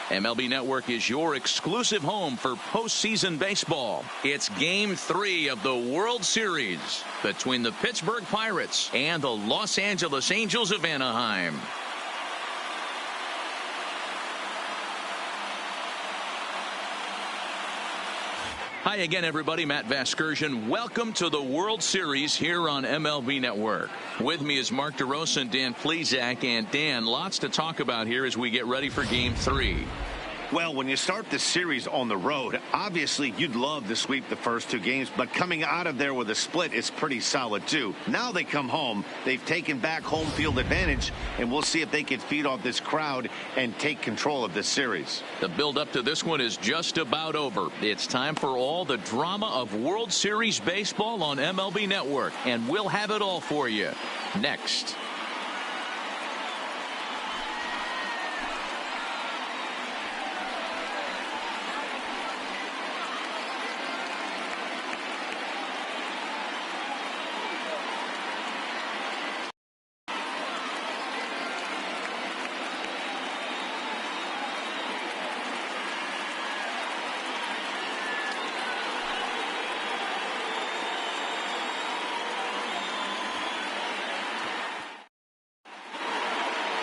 MLB Network is your exclusive home for postseason baseball. It's Game 3 of the World Series between the Pittsburgh Pirates and the Los Angeles Angels of Anaheim. Hi again, everybody. Matt Vasgersian. Welcome to the World Series here on MLB Network. With me is Mark DeRosa and Dan Plesac. And Dan, lots to talk about here as we get ready for Game 3. Well, when you start the series on the road, obviously you'd love to sweep the first two games, but coming out of there with a split is pretty solid too. Now they come home, they've taken back home field advantage, and we'll see if they can feed off this crowd and take control of this series. The build up to this one is just about over. It's time for all the drama of World Series baseball on MLB Network, and we'll have it all for you next.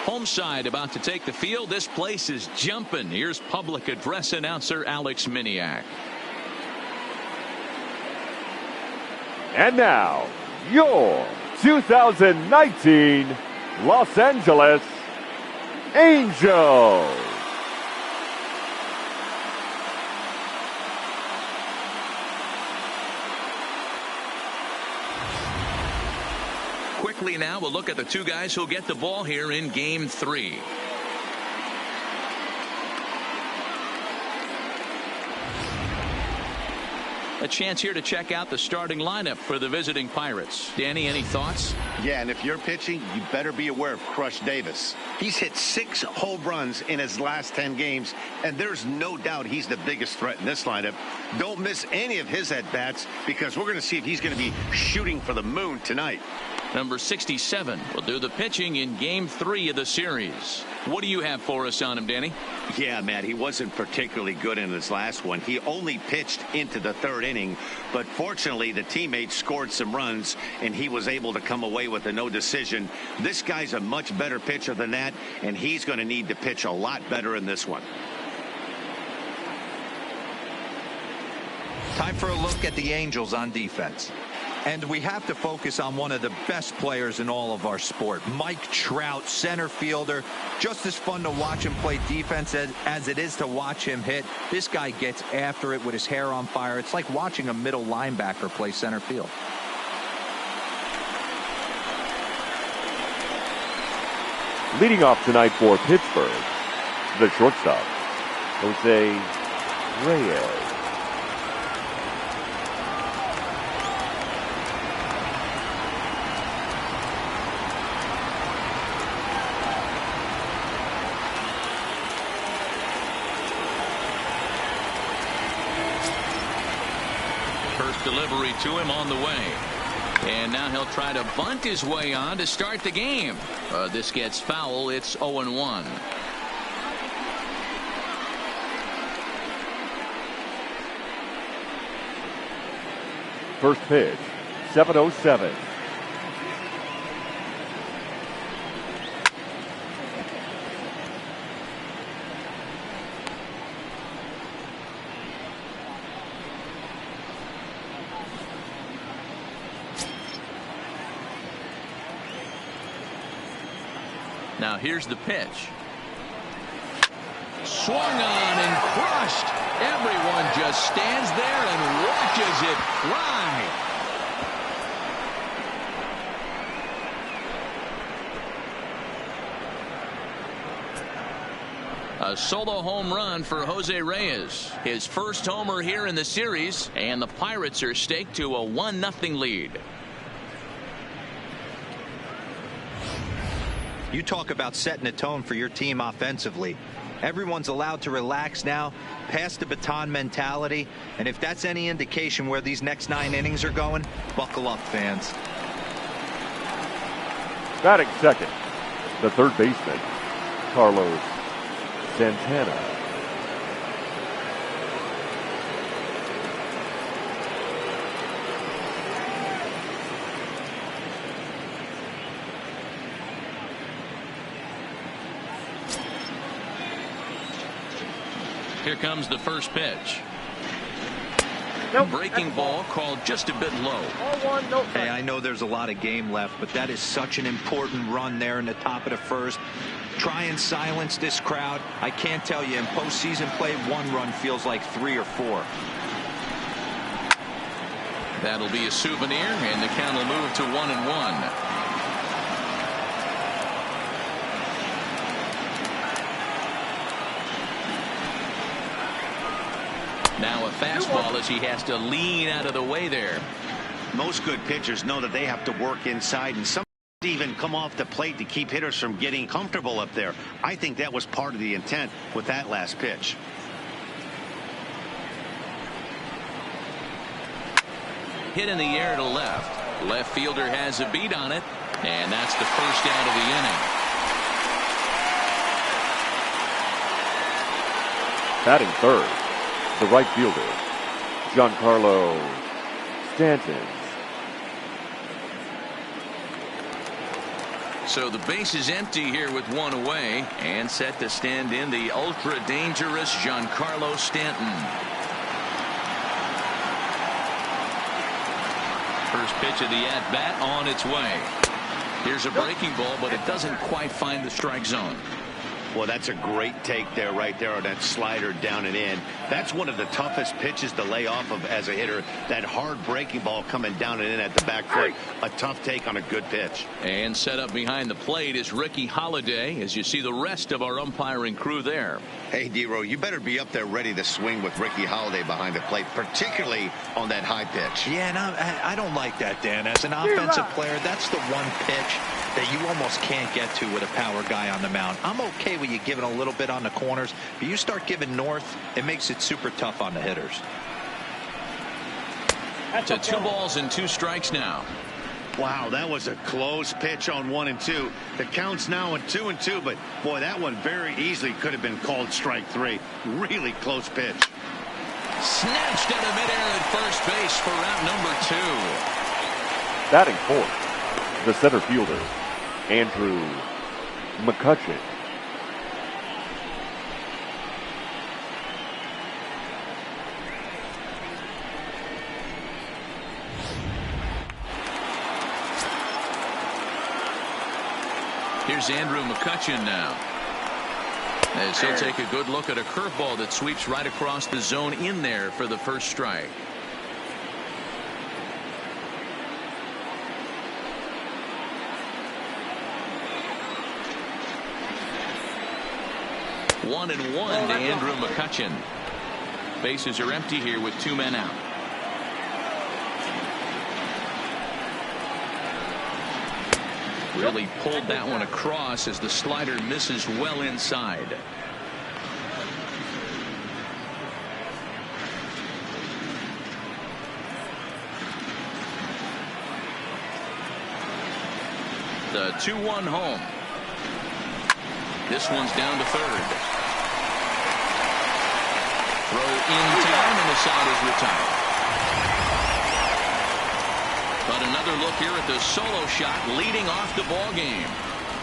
Home side about to take the field. This place is jumping. Here's public address announcer Alex Miniak. And now, your 2019 Los Angeles Angels. Quickly now, we'll look at the two guys who'll get the ball here in Game 3. A chance here to check out the starting lineup for the visiting Pirates. Danny, any thoughts? Yeah, and if you're pitching, you better be aware of Crush Davis. He's hit 6 home runs in his last 10 games, and there's no doubt he's the biggest threat in this lineup. Don't miss any of his at-bats because we're going to see if he's going to be shooting for the moon tonight. Number 67 will do the pitching in Game 3 of the series. What do you have for us on him, Danny? Yeah, Matt, he wasn't particularly good in his last one. He only pitched into the 3rd inning, but fortunately the teammates scored some runs, and he was able to come away with a no decision. This guy's a much better pitcher than that, and he's going to need to pitch a lot better in this one. Time for a look at the Angels on defense. And we have to focus on one of the best players in all of our sport, Mike Trout, center fielder. Just as fun to watch him play defense as it is to watch him hit. This guy gets after it with his hair on fire. It's like watching a middle linebacker play center field. Leading off tonight for Pittsburgh, the shortstop, Jose Reyes. Delivery to him on the way. And now he'll try to bunt his way on to start the game. This gets foul. It's 0-1. First pitch, 7:07. Now here's the pitch. Swung on and crushed. Everyone just stands there and watches it fly. A solo home run for Jose Reyes. His first homer here in the series, and the Pirates are staked to a 1-0 lead. You talk about setting a tone for your team offensively. Everyone's allowed to relax now, pass the baton mentality, and if that's any indication where these next 9 innings are going, buckle up, fans. Batting second, the third baseman, Carlos Santana. Here comes the first pitch. Breaking ball called just a bit low. Hey, I know there's a lot of game left, but that is such an important run there in the top of the first. Try and silence this crowd. I can't tell you, in postseason play, 1 run feels like 3 or 4. That'll be a souvenir, and the count will move to 1-1. Now a fastball as he has to lean out of the way there. Most good pitchers know that they have to work inside, and some even come off the plate to keep hitters from getting comfortable up there. I think that was part of the intent with that last pitch. Hit in the air to left. Left fielder has a beat on it, and that's the first out of the inning. Batting third, the right fielder, Giancarlo Stanton. So the base is empty here with 1 away, and set to stand in the ultra dangerous Giancarlo Stanton. First pitch of the at bat on its way. Here's a breaking ball, but it doesn't quite find the strike zone. Well, that's a great take there, right there on that slider down and in. That's one of the toughest pitches to lay off of as a hitter. That hard breaking ball coming down and in at the back foot. A tough take on a good pitch. And set up behind the plate is Ricky Holiday, as you see the rest of our umpiring crew there. Hey, D-Row, you better be up there ready to swing with Ricky Holiday behind the plate, particularly on that high pitch. Yeah, and I don't like that, Dan. As an offensive player, that's the one pitch that you almost can't get to with a power guy on the mound. I'm okay with you giving a little bit on the corners, but you start giving north, it makes it super tough on the hitters. To 2 balls and 2 strikes now. Wow, that was a close pitch on 1 and 2. The count's now at 2 and 2, but boy, that one very easily could have been called strike 3. Really close pitch. Snatched out of midair at first base for route number 2. Batting fourth, the center fielder, Andrew McCutchen. Here's Andrew McCutchen now, as he'll take a good look at a curveball that sweeps right across the zone in there for the first strike. One and one to Andrew McCutchen. Bases are empty here with 2 men out. Really pulled that one across as the slider misses well inside. The 2-1 home. This one's down to third. Throw in time, and the side is retired. But another look here at the solo shot leading off the ball game.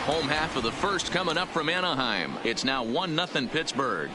Home half of the first coming up from Anaheim. It's now 1-0 Pittsburgh.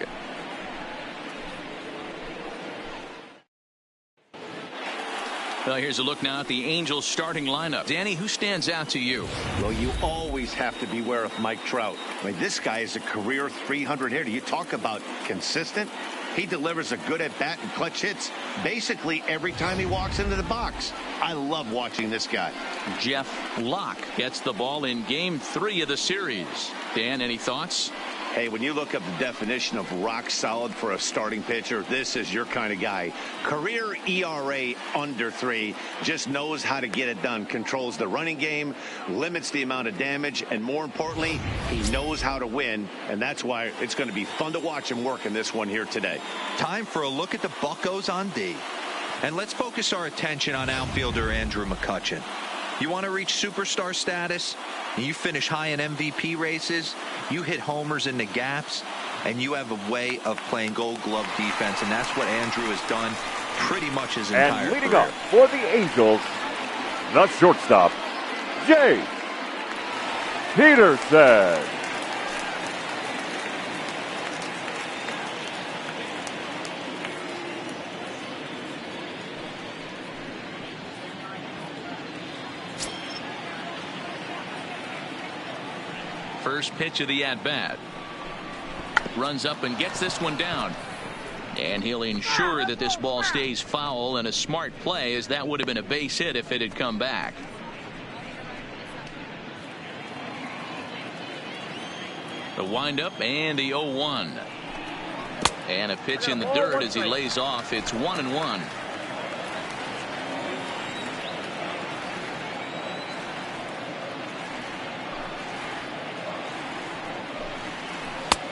Well, here's a look now at the Angels starting lineup. Danny, who stands out to you? Well, you always have to beware of Mike Trout. I mean, this guy is a career 300 hitter. You talk about consistent. He delivers a good at-bat and clutch hits basically every time he walks into the box. I love watching this guy. Jeff Locke gets the ball in Game 3 of the series. Dan, any thoughts? Hey, when you look up the definition of rock solid for a starting pitcher, this is your kind of guy. Career ERA under 3, just knows how to get it done. Controls the running game, limits the amount of damage, and more importantly, he knows how to win, and that's why it's going to be fun to watch him work in this one here today. Time for a look at the Buccos on D. And let's focus our attention on outfielder Andrew McCutchen. You want to reach superstar status, and you finish high in MVP races, you hit homers in the gaps, and you have a way of playing Gold Glove defense, and that's what Andrew has done pretty much his entire career. And leading up for the Angels, the shortstop, Jay Peterson. First pitch of the at-bat. Runs up and gets this one down. And he'll ensure that this ball stays foul, and a smart play, as that would have been a base hit if it had come back. The windup and the 0-1. And a pitch in the dirt as he lays off. It's 1-1.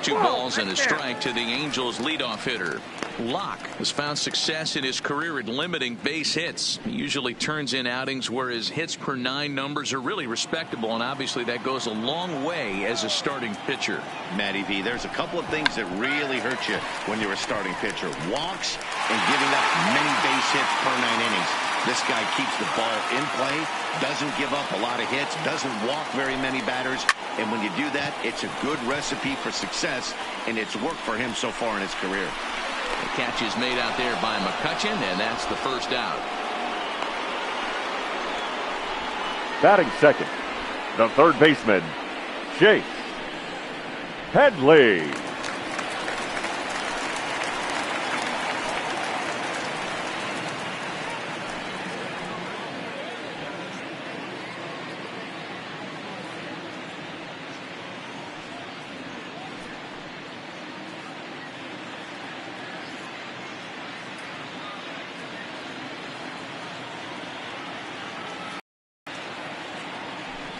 Two balls and a strike to the Angels leadoff hitter. Locke has found success in his career at limiting base hits. He usually turns in outings where his hits per 9 numbers are really respectable, and obviously that goes a long way as a starting pitcher. Matty V, there's a couple of things that really hurt you when you're a starting pitcher. Walks and giving up many base hits per 9 innings. This guy keeps the ball in play, doesn't give up a lot of hits, doesn't walk very many batters, and when you do that, it's a good recipe for success, and it's worked for him so far in his career. The catch is made out there by McCutchen, and that's the first out. Batting second, the third baseman, Chase Headley.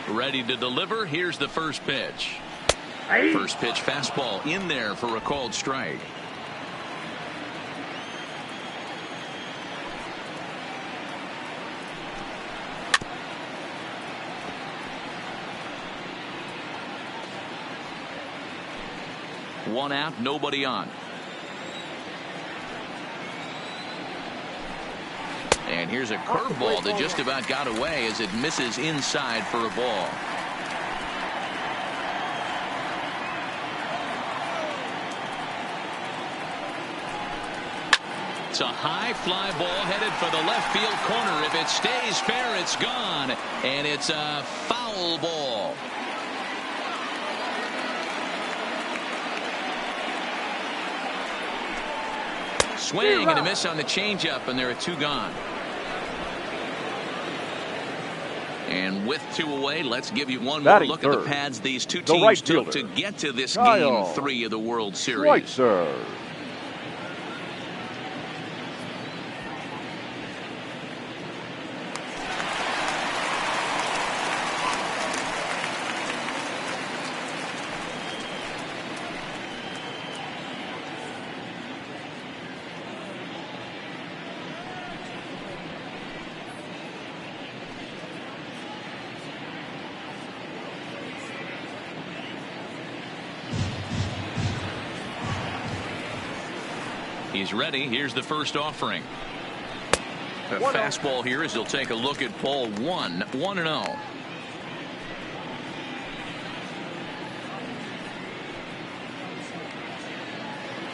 Ready to deliver. Here's the first pitch. First pitch fastball in there for a called strike. One out, nobody on. And here's a curveball that just about got away as it misses inside for a ball. It's a high fly ball headed for the left field corner. If it stays fair, it's gone. And it's a foul ball. Swing and a miss on the changeup, and there are 2 gone. And with 2 away, let's give you one more look at the pads these two teams took to get to this Game 3 of the World Series. Right, sir. He's ready. Here's the first offering. A fastball here as he'll take a look at ball 1. 1-0.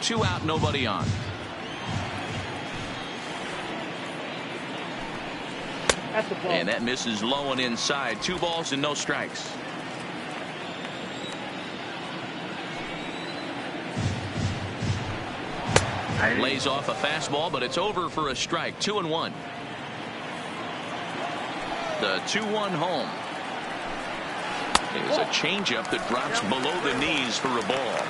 Two out, nobody on. And that misses low and inside. 2 balls and no strikes. Lays off a fastball, but it's over for a strike. 2-1. The 2-1 home. It is a changeup that drops below the knees for a ball.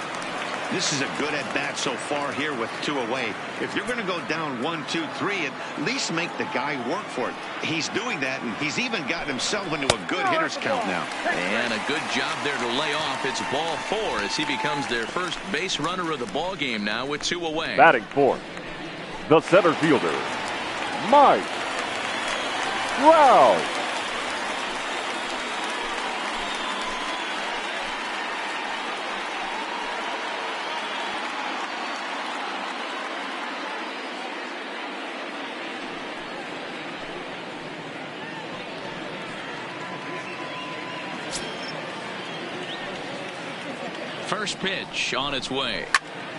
This is a good at-bat so far here with 2 away. If you're going to go down 1, 2, 3, at least make the guy work for it. He's doing that, and he's even gotten himself into a good hitter's count now. And a good job there to lay off. It's ball 4 as he becomes their first base runner of the ball game now with 2 away. Batting fourth, the center fielder, Mike Trout. First pitch on its way.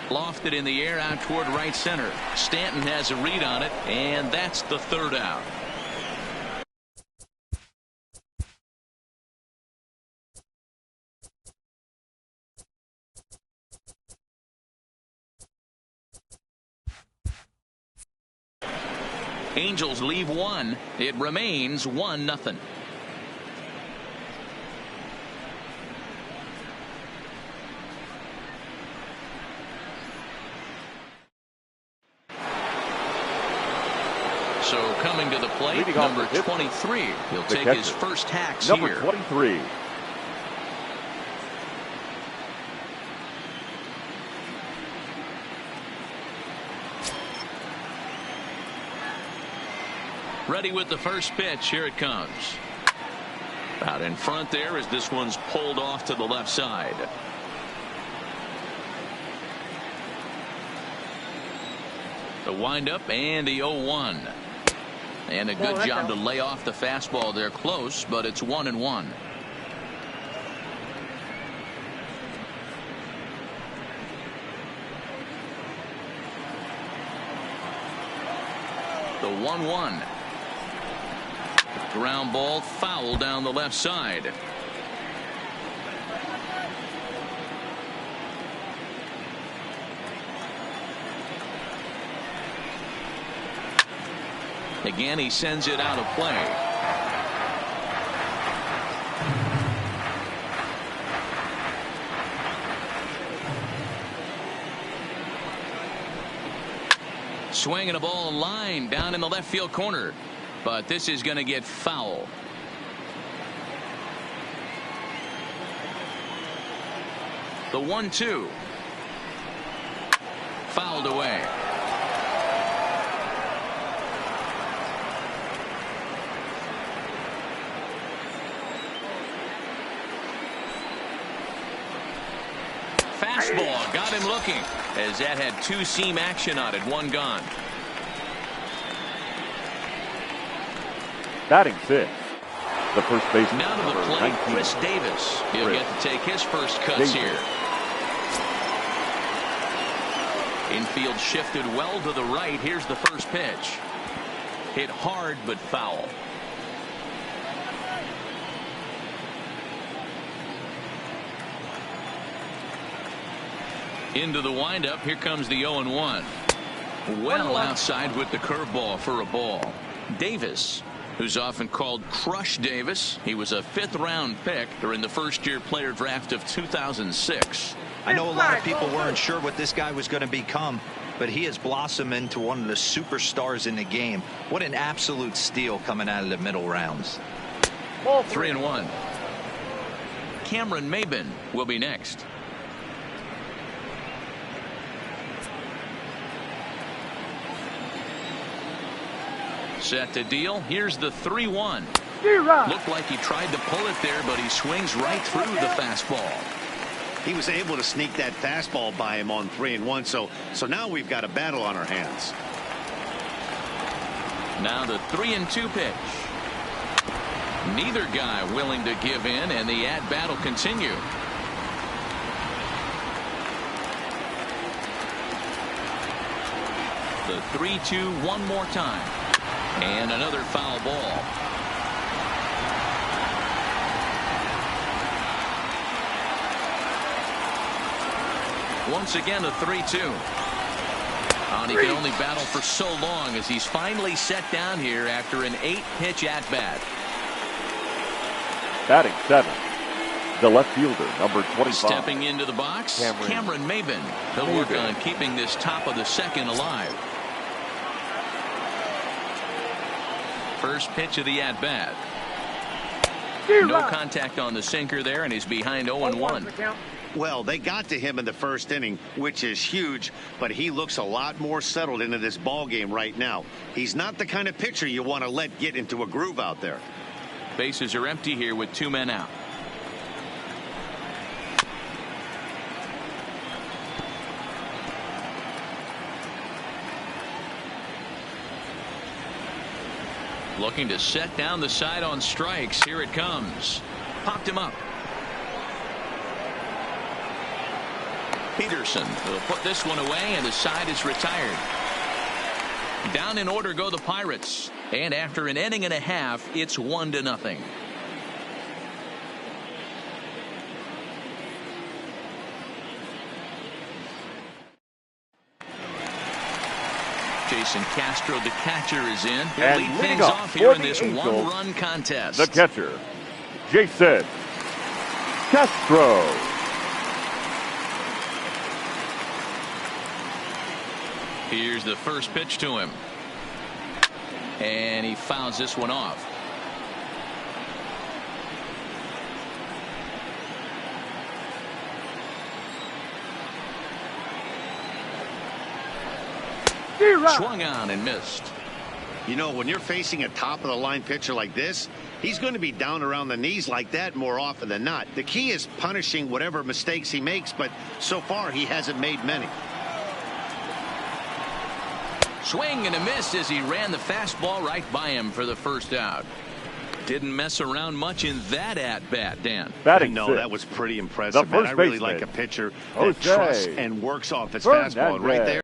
Lofted in the air out toward right center. Stanton has a read on it, and that's the 3rd out. Angels leave one. It remains 1-0. So coming to the plate, number 23. He'll take his first hacks here. Number 23. Ready with the first pitch. Here it comes. Out in front there as this one's pulled off to the left side. The windup and the 0-1. And a good job to lay off the fastball there close, but it's 1-1. The 1-1. Ground ball foul down the left side. Again, he sends it out of play. Swinging a ball in line down in the left field corner. But this is going to get foul. The 1-2. Fouled away. Fastball got him looking as that had two-seam action on it. One gone. Batting sixth, the first baseman. Now to the plate, Chris Davis. He'll get to take his first cuts here. Infield shifted well to the right. Here's the first pitch. Hit hard but foul. Into the windup. Here comes the 0-1. Well outside with the curveball for a ball. Davis, who's often called Crush Davis. He was a 5th-round pick during the first-year player draft of 2006. I know a lot of people weren't sure what this guy was going to become, but he has blossomed into one of the superstars in the game. What an absolute steal coming out of the middle rounds. 3-1. Cameron Maybin will be next. Set to deal. Here's the 3-1. Looked like he tried to pull it there, but he swings right through the fastball. He was able to sneak that fastball by him on 3-1. So now we've got a battle on our hands. Now the 3-2 pitch. Neither guy willing to give in, and the at-bat will continue. The 3-2 one more time. And another foul ball. Once again, a 3-2. And he can only battle for so long as he's finally set down here after an 8-pitch at-bat. Batting seventh, the left fielder, number 25. Stepping into the box, Cameron Maybin. He'll work on keeping this top of the second alive. First pitch of the at-bat. No contact on the sinker there, and he's behind 0-1. Well, they got to him in the first inning, which is huge, but he looks a lot more settled into this ball game right now. He's not the kind of pitcher you want to let get into a groove out there. Bases are empty here with 2 men out. Looking to set down the side on strikes. Here it comes. Popped him up. Peterson will put this one away, and the side is retired. Down in order go the Pirates. And after an inning and a half, it's 1-0. Jason Castro, the catcher, is in. He'll And lead leading things off off for here in the this Angels, one-run contest. the catcher, Jason Castro. Here's the first pitch to him. And he fouls this one off. Swung on and missed. You know, when you're facing a top-of-the-line pitcher like this, he's going to be down around the knees like that more often than not. The key is punishing whatever mistakes he makes, but so far he hasn't made many. Swing and a miss as he ran the fastball right by him for the first out. Didn't mess around much in that at-bat, Dan. Batting No, six, that was pretty impressive. the first Man, I really baseman, like a pitcher Jose that trusts and works off his fastball. And right Fernandez. there,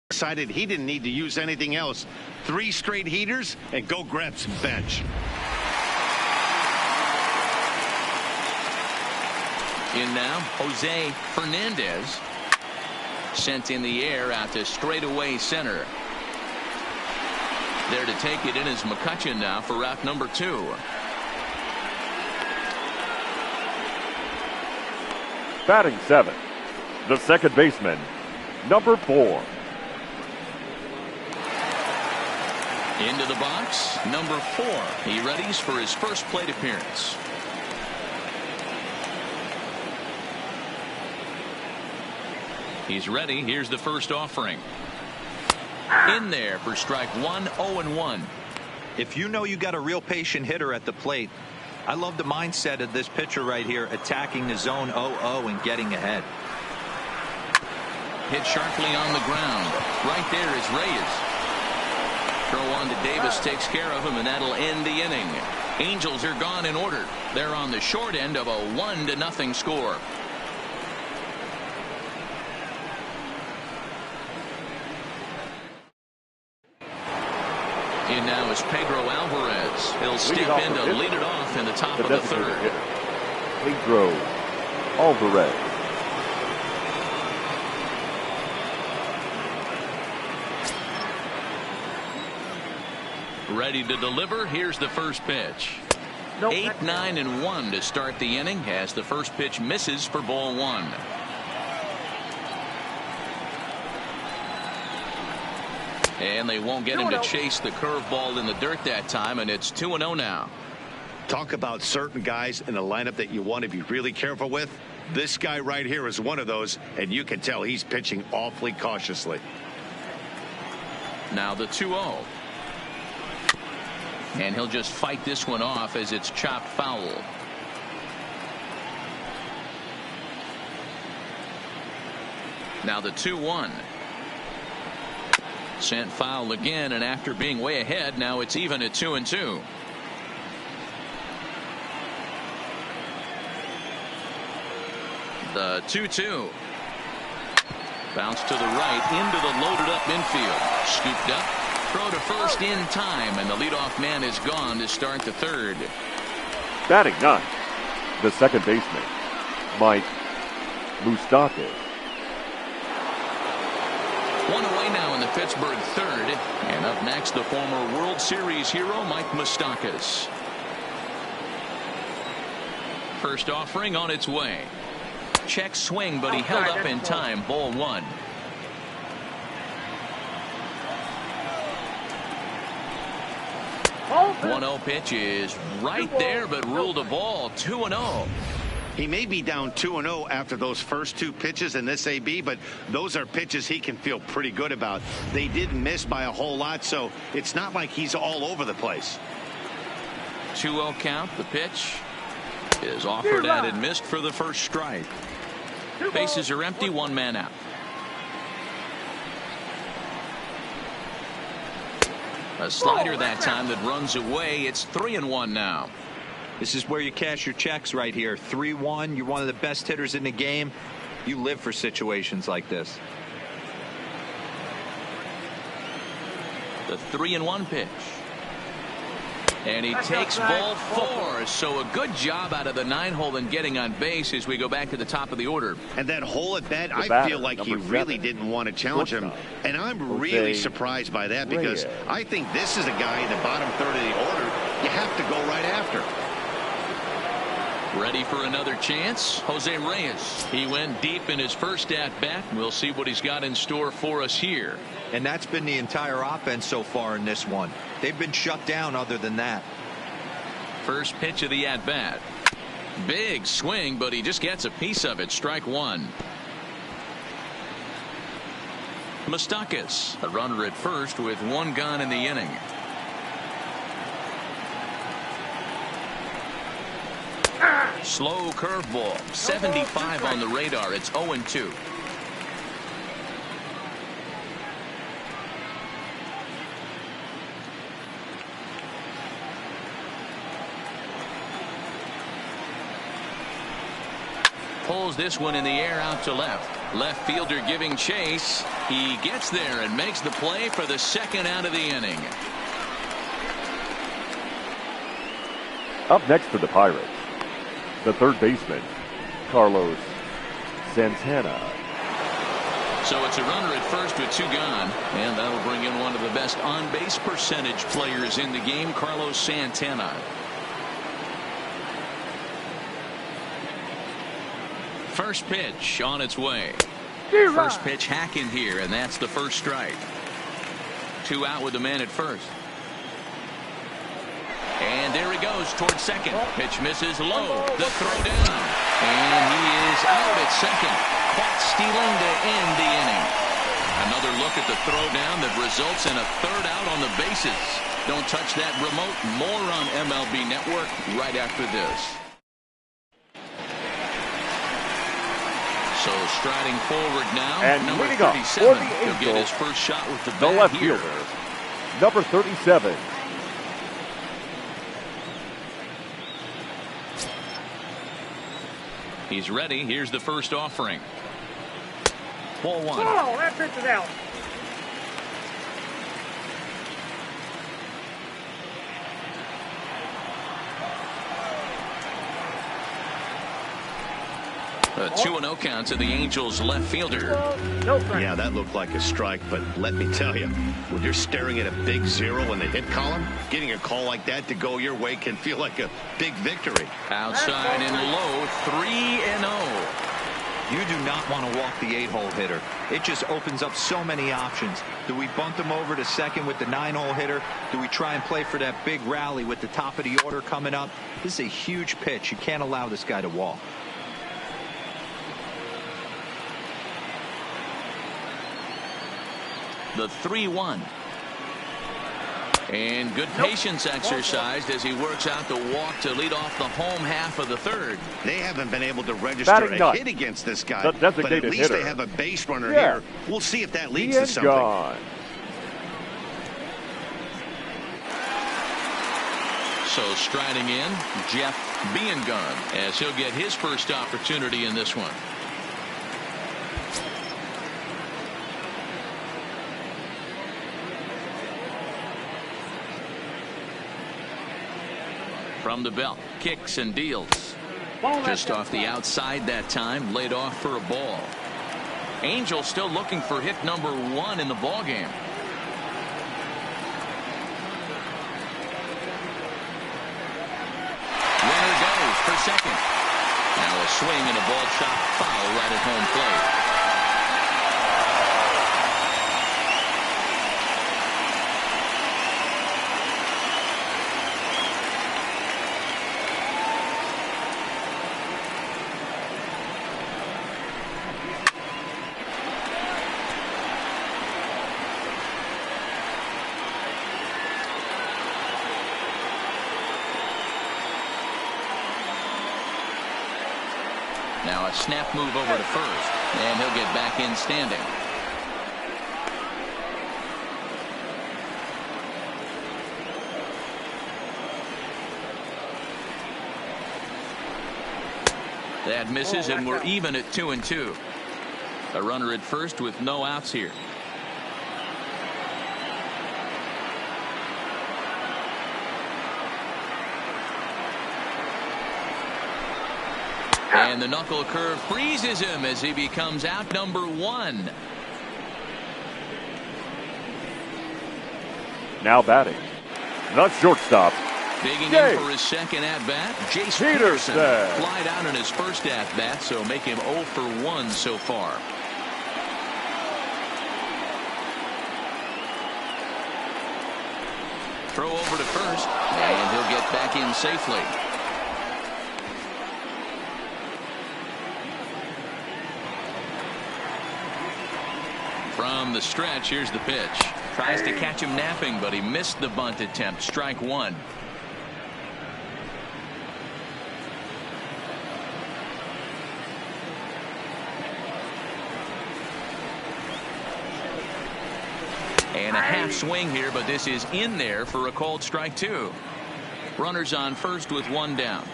decided he didn't need to use anything else. 3 straight heaters and go grab some bench. In now, Jose Fernandez. Sent in the air out to straightaway center. There to take it in is McCutchen now for route number 2. Batting 7, the second baseman, number 4. Into the box, number 4. He readies for his first plate appearance. He's ready. Here's the first offering. In there for strike 1, 0-1. If you know you got a real patient hitter at the plate, I love the mindset of this pitcher right here, attacking the zone 0-0 and getting ahead. Hit sharply on the ground. Right there is Reyes. Throw on to Davis, takes care of him, and that'll end the inning. Angels are gone in order. They're on the short end of a 1-0 score. In now is Pedro Alvarez. He'll step in to lead it off in the top of the third. Pedro Alvarez. Ready to deliver. Here's the first pitch. 8, 9, and 1 to start the inning as the first pitch misses for ball 1. And they won't get him to chase the curveball in the dirt that time, and it's 2-0 now. Talk about certain guys in the lineup that you want to be really careful with. This guy right here is one of those, and you can tell he's pitching awfully cautiously. Now the 2-0. And he'll just fight this one off as it's chopped foul. Now the 2-1. Sent foul again, and after being way ahead, now it's even at 2-2. The 2-2. Bounce to the right into the loaded up infield. Scooped up. Throw to first in time, and the leadoff man is gone to start the third. Batting 9, the second baseman, Mike Moustakas. One away now in the Pittsburgh third. And up next, the former World Series hero, Mike Moustakas. First offering on its way. Check swing, but he held up in time. Ball 1. Oh, 1-0 pitch is right there, but ruled a ball. 2-0. He may be down 2-0 after those first 2 pitches in this AB, but those are pitches he can feel pretty good about. They did miss by a whole lot, so it's not like he's all over the place. 2-0 count. The pitch is offered at and missed for the first strike. Bases are empty. 1 man out. A slider that time that runs away. It's 3-1 now. This is where you cash your checks right here. 3-1. You're one of the best hitters in the game. You live for situations like this. The 3-1 pitch. And he takes ball 4. So a good job out of the 9-hole in getting on base as we go back to the top of the order. And that hole at bat, I feel like he really didn't want to challenge him. And I'm really surprised by that, because I think this is a guy in the bottom third of the order you have to go right after. Ready for another chance? Jose Reyes. He went deep in his first at-bat. We'll see what he's got in store for us here. And that's been the entire offense so far in this one. They've been shut down other than that. First pitch of the at-bat. Big swing, but he just gets a piece of it. Strike 1. Moustakas, a runner at first with 1 gone in the inning. Slow curveball. 75 on the radar. It's 0-2. Pulls this one in the air out to left. Left fielder giving chase. He gets there and makes the play for the second out of the inning. Up next for the Pirates, the third baseman, Carlos Santana. So it's a runner at first with 2 gone, and that'll bring in one of the best on-base percentage players in the game, Carlos Santana. First pitch on its way. First pitch hack in here, and that's the first strike. 2 out with the man at first. And there he goes towards second. Pitch misses low. The throw down. And he is out at second. Caught stealing to end the inning. Another look at the throw down that results in a 3rd out on the bases. Don't touch that remote. More on MLB Network right after this. So striding forward now, and number 37. He'll get his first shot with the bat the left here. fielder, number 37. He's ready. Here's the first offering. Ball 1. Oh, that pitch is out. A 2-0 count to the Angels left fielder. Yeah, that looked like a strike, but let me tell you, when you're staring at a big 0 in the hit column, getting a call like that to go your way can feel like a big victory. Outside and low, 3-0. You do not want to walk the 8-hole hitter. It just opens up so many options. Do we bunt him over to second with the 9-hole hitter? Do we try and play for that big rally with the top of the order coming up? This is a huge pitch. You can't allow this guy to walk. The 3-1. And good patience exercised as he works out the walk to lead off the home half of the 3rd. They haven't been able to register a hit against this guy, but at least hitter. they have a base runner here. We'll see if that leads to something. Gone. So striding in, Jeff Biengun, as he'll get his first opportunity in this one. From the belt, kicks and deals. Just off the outside that time, laid off for a ball. Angels still looking for hit number 1 in the ball game. Runner goes for second. Now a swing and a ball shot foul right at home plate. Now a snap move over to first, and he'll get back in standing. That misses, and we're even at 2-2. A runner at first with no outs here. And the knuckle curve freezes him as he becomes out number 1. Now batting, the shortstop. Digging in for his second at-bat, Jace Peterson. Peterson. Flied out in his first at-bat, so make him 0 for 1 so far. Throw over to first, and he'll get back in safely. From the stretch, here's the pitch. Tries to catch him napping, but he missed the bunt attempt. Strike 1. And a half swing here, but this is in there for a called strike 2. Runners on first with 1 down.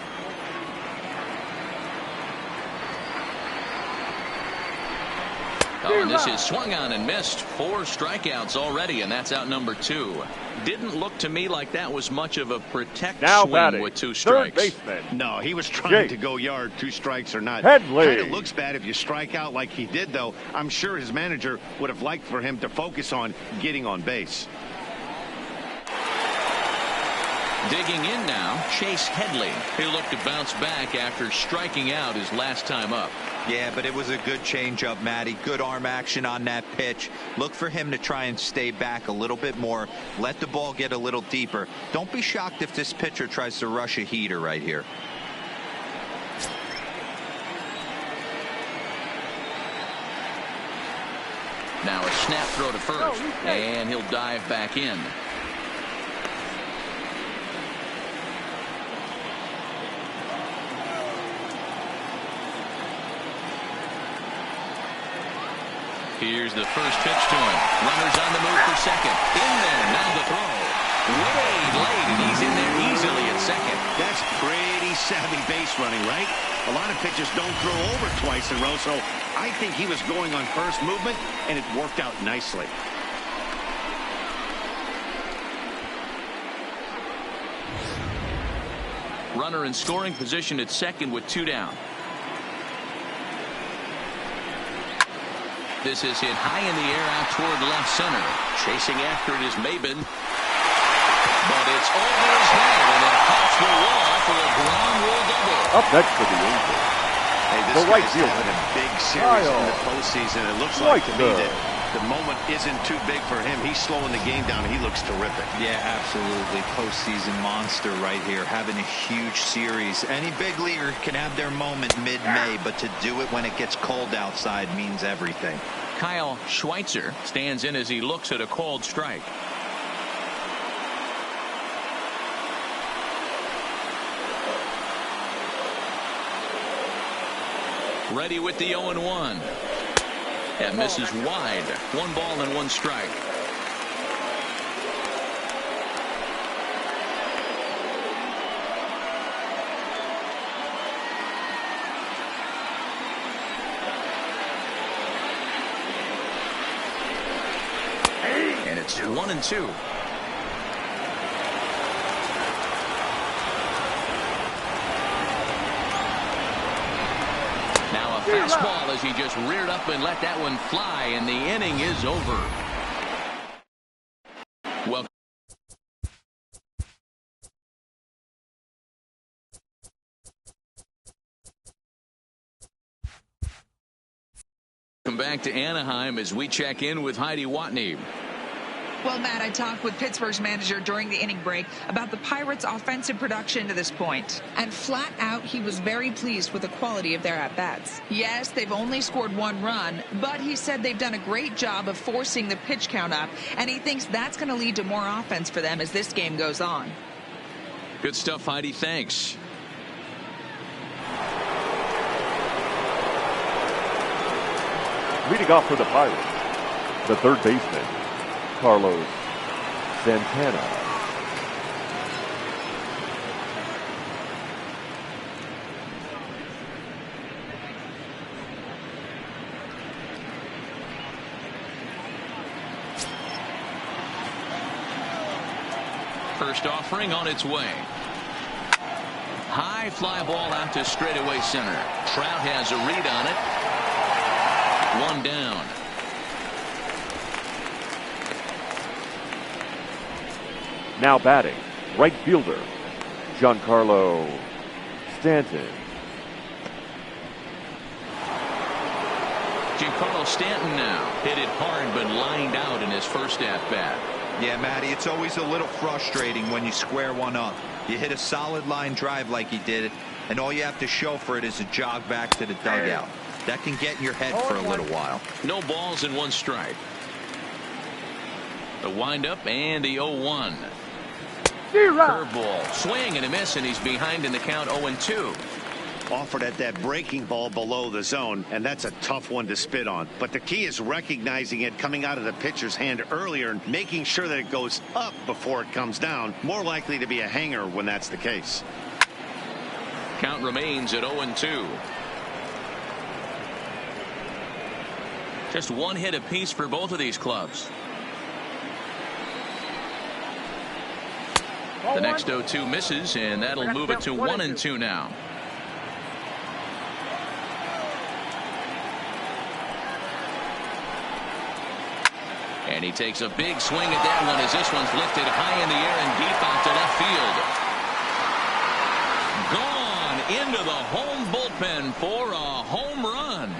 Oh, and this is swung on and missed. 4 strikeouts already, and that's out number 2. Didn't look to me like that was much of a protect swing batting, with 2 strikes. Third baseman. No, he was trying to go yard, 2 strikes or not. Headley. Kind of looks bad if you strike out like he did, though. I'm sure his manager would have liked for him to focus on getting on base. Digging in now, Chase Headley. He'll look to bounce back after striking out his last time up. Yeah, but it was a good changeup, Matty. Good arm action on that pitch. Look for him to try and stay back a little bit more. Let the ball get a little deeper. Don't be shocked if this pitcher tries to rush a heater right here. Now a snap throw to first, and he'll dive back in. Here's the first pitch to him. Runners on the move for second. In there, now the throw. Way late, and he's in there easily at second. That's pretty savvy base running, right? A lot of pitchers don't throw over twice in a row, so I think he was going on first movement, and it worked out nicely. Runner in scoring position at second with 2 down. This is hit high in the air out toward left center. Chasing after it is Maben. But it's over his head, and it pops the wall for a ground rule double. Up next for the Angels, Hey, this the right guy's fielder, having a big series in the postseason. It looks like to me that the moment isn't too big for him. He's slowing the game down. He looks terrific. Yeah, absolutely. Postseason monster right here. Having a huge series. Any big leaguer can have their moment mid-May, but to do it when it gets cold outside means everything. Kyle Schweitzer stands in as he looks at a called strike. Ready with the 0-1. That misses wide. 1 ball and 1 strike. And it's 1-2. Now a fastball as he just reared up and let that one fly, and the inning is over. Welcome back to Anaheim as we check in with Heidi Watney. Well, Matt, I talked with Pittsburgh's manager during the inning break about the Pirates' offensive production to this point. And flat out, he was very pleased with the quality of their at-bats. Yes, they've only scored 1 run, but he said they've done a great job of forcing the pitch count up, and he thinks that's going to lead to more offense for them as this game goes on. Good stuff, Heidi. Thanks. leading off for the Pirates, the third baseman, Carlos Santana. First offering on its way. high fly ball out to straightaway center. Trout has a read on it. One down. Now batting, right fielder, Giancarlo Stanton. Giancarlo Stanton now hit it hard but lined out in his first at-bat. Yeah, Matty, it's always a little frustrating when you square one up. You hit a solid line drive like he did, and all you have to show for it is a jog back to the dugout. That can get in your head for a little while. No balls and one strike. The windup and the 0-1. Curveball, swing and a miss, and he's behind in the count 0-2. Offered at that breaking ball below the zone, and that's a tough one to spit on. But the key is recognizing it coming out of the pitcher's hand earlier and making sure that it goes up before it comes down. More likely to be a hanger when that's the case. Count remains at 0-2. Just one hit apiece for both of these clubs. The next 0-2 misses, and that'll move it to 1-2 now. And he takes a big swing at that one as this one's lifted high in the air and deep out to left field. Gone into the home bullpen for a home run.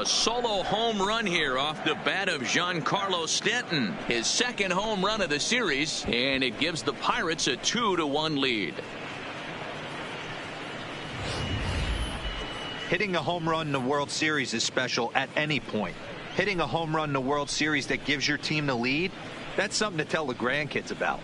A solo home run here off the bat of Giancarlo Stanton. His second home run of the series, and it gives the Pirates a 2-1 lead. Hitting a home run in the World Series is special at any point. Hitting a home run in the World Series that gives your team the lead, that's something to tell the grandkids about.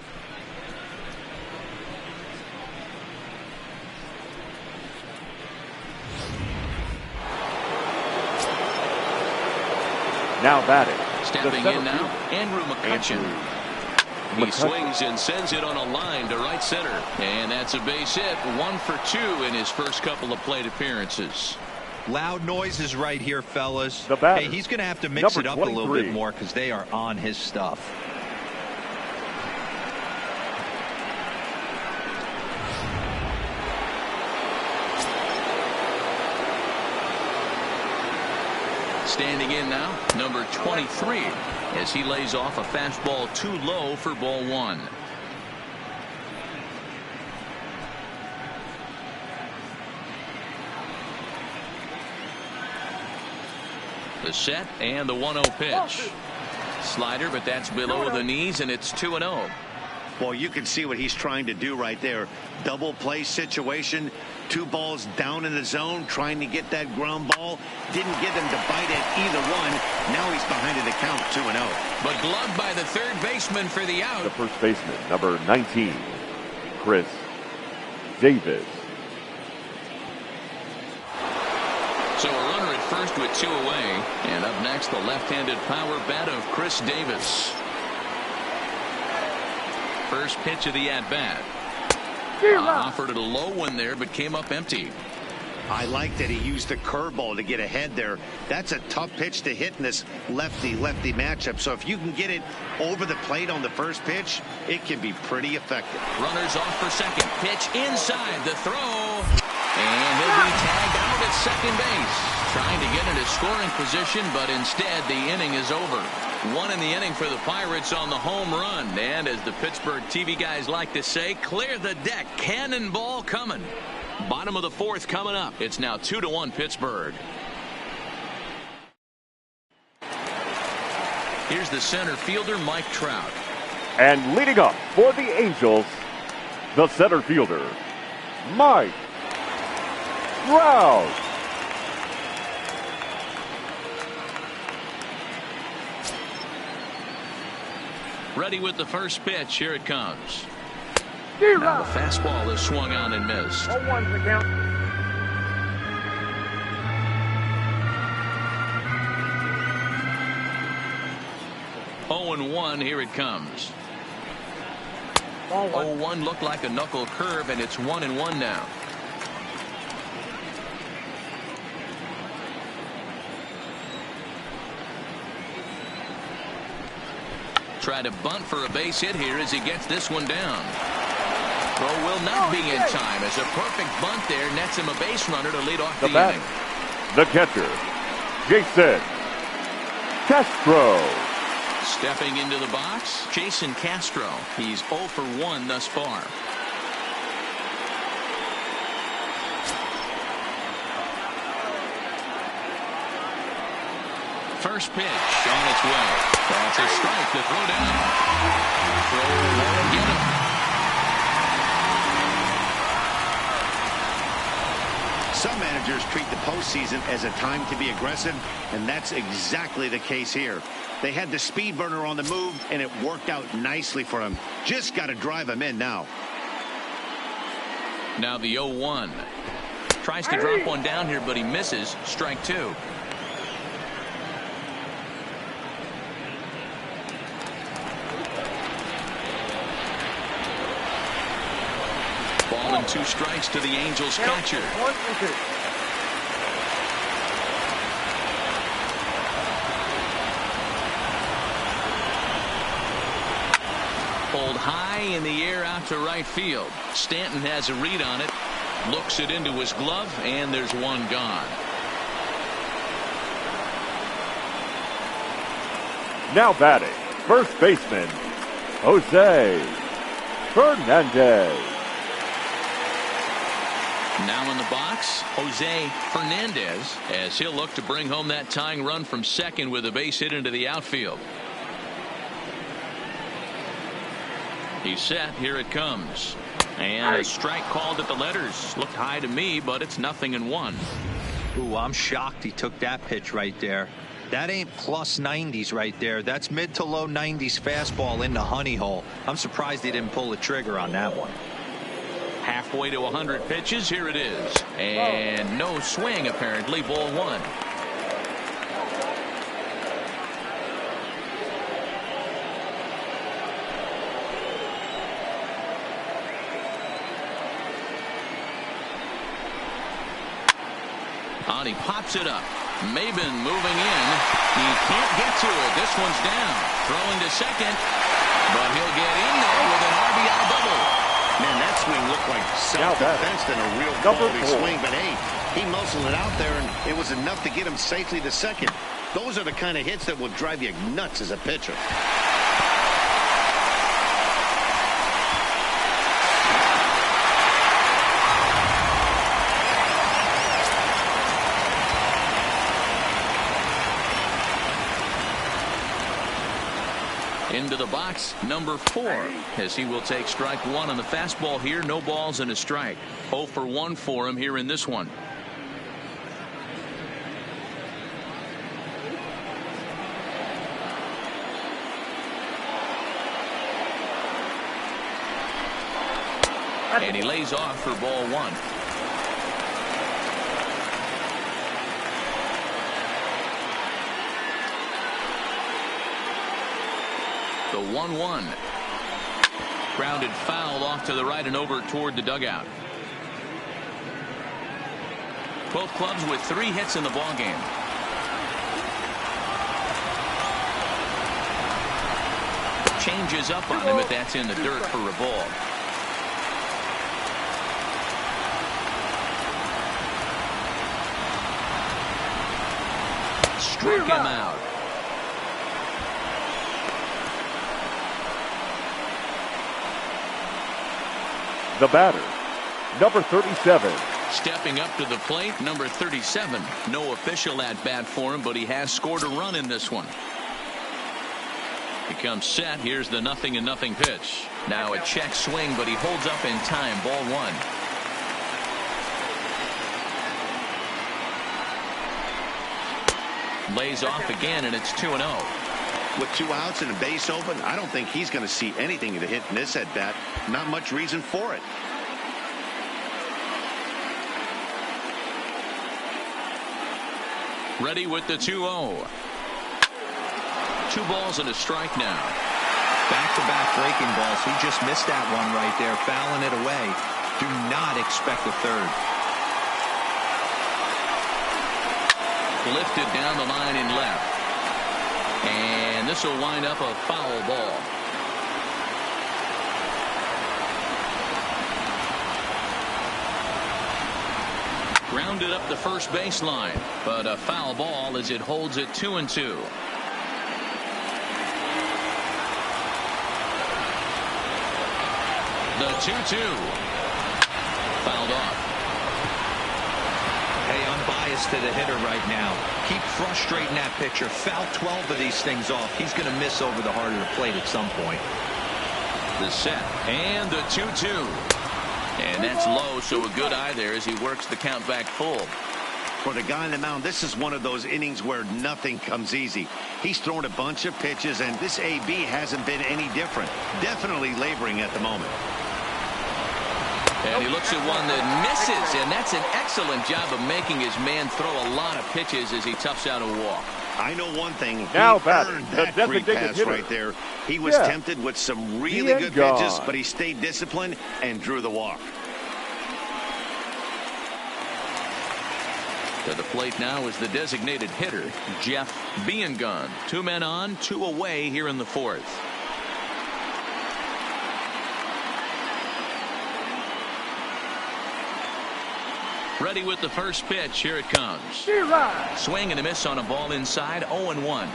Now batting. Stepping in now, Andrew McCutchen. He swings and sends it on a line to right center. And that's a base hit. 1 for 2 in his first couple of plate appearances. Loud noises right here, fellas. Hey, he's going to have to mix it up a little bit more because they are on his stuff. Standing in now, number 23, as he lays off a fastball too low for ball 1. The set and the 1-0 pitch. Slider, but that's below the knees, and it's 2-0. Well, you can see what he's trying to do right there. Double play situation. 2 balls down in the zone, trying to get that ground ball. Didn't get him to bite at either one. Now he's behind in the count, 2-0. But gloved by the third baseman for the out. The first baseman, number 19, Chris Davis. So a runner at first with 2 away. And up next, the left-handed power bat of Chris Davis. First pitch of the at-bat. Offered it a low one there, but came up empty. I like that he used the curveball to get ahead there. That's a tough pitch to hit in this lefty-lefty matchup. So if you can get it over the plate on the first pitch, it can be pretty effective. Runners off for second. Pitch inside the throw. And he'll be tagged out at second base. Trying to get into scoring position, but instead the inning is over. 1 in the inning for the Pirates on the home run. And as the Pittsburgh TV guys like to say, clear the deck. Cannonball coming. Bottom of the 4th coming up. It's now 2-1 Pittsburgh. Here's the center fielder, Mike Trout. And leading up for the Angels, the center fielder, Mike Trout. Ready with the first pitch. Here it comes. Now the fastball is swung on and missed. 0-1's the count. Oh, 0-1. Here it comes. 0-1 looked like a knuckle curve, and it's 1-1 now. Try to bunt for a base hit here as he gets this one down. Throw will not be in time as a perfect bunt there nets him a base runner to lead off the inning. The catcher, Jason Castro. Stepping into the box, Jason Castro. He's 0 for 1 thus far. First pitch on its way. That's a strike to throw down. Throw won't get him. Some managers treat the postseason as a time to be aggressive, and that's exactly the case here. They had the speed burner on the move, and it worked out nicely for him. Just got to drive him in now. Now the 0-1. Tries to drop one down here, but he misses. Strike 2. Ball and 2 strikes to the Angels catcher. Pulled high in the air out to right field. Stanton has a read on it. Looks it into his glove, and there's one gone. Now batting, first baseman, Jose Fernandez. Now in the box, Jose Fernandez, as he'll look to bring home that tying run from second with a base hit into the outfield. He's set. Here it comes. And a strike called at the letters. Looked high to me, but it's 0-1. Ooh, I'm shocked he took that pitch right there. That ain't plus 90s right there. That's mid to low 90s fastball in the honey hole. I'm surprised he didn't pull the trigger on that one. Halfway to 100 pitches. Here it is. And no swing, apparently. Ball 1. On, he pops it up. Maben moving in. He can't get to it. This one's down. Throwing to second. But he'll get in there with an RBI double. Man, that swing looked like self-defense than a real quality swing. But hey, he muscled it out there, and it was enough to get him safely to second. Those are the kind of hits that will drive you nuts as a pitcher. Into the box, number 4, as he will take strike 1 on the fastball here. No balls and a strike. 0 for 1 for him here in this one. And he lays off for ball 1. The 1-1. Grounded foul off to the right and over toward the dugout. Both clubs with 3 hits in the ballgame. Changes up on him if that's in the dirt for a ball. Struck him out. The batter, number 37. Stepping up to the plate, number 37. No official at bat for him, but he has scored a run in this one. He comes set. Here's the 0-0 pitch. Now a check swing, but he holds up in time. Ball 1. Lays off again, and it's 2-0. With 2 outs and a base open, I don't think he's going to see anything to hit in this at bat. Not much reason for it. Ready with the 2-0. 2 balls and a strike now. Back-to-back breaking balls. He just missed that one right there, fouling it away. Do not expect a third. Lifted down the line in left. And this will wind up a foul ball. Grounded up the first baseline, but a foul ball as it holds it 2-2. The 2-2. Fouled off. Hey, unbiased to the hitter right now. Keep frustrating that pitcher. Foul 12 of these things off. He's going to miss over the heart of the plate at some point. The set and the 2-2. And that's low, so a good eye there as he works the count back full. For the guy on the mound, this is one of those innings where nothing comes easy. He's thrown a bunch of pitches, and this AB hasn't been any different. Definitely laboring at the moment. And he looks at one that misses, and that's an excellent job of making his man throw a lot of pitches as he toughs out a walk. I know one thing. Now he batting, earned the that free designated pass hitter. right there. He was tempted with some really good pitches, but he stayed disciplined and drew the walk. To the plate now is the designated hitter, Jeff Biengun. 2 men on, 2 away here in the 4th. Ready with the first pitch. Here it comes. Swing and a miss on a ball inside. 0-1.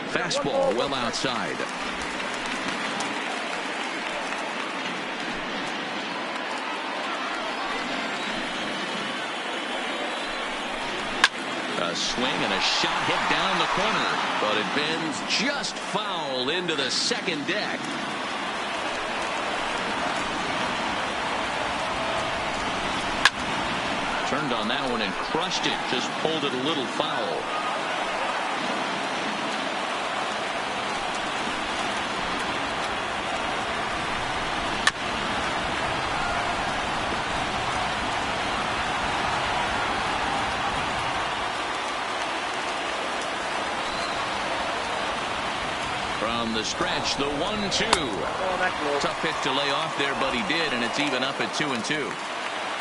Fastball well outside. A swing and a shot hit down the corner, but it bends just foul into the second deck. Turned on that one and crushed it. Just pulled it a little foul. From the stretch, the 1-2. Tough pitch to lay off there, but he did, and it's even up at 2-2.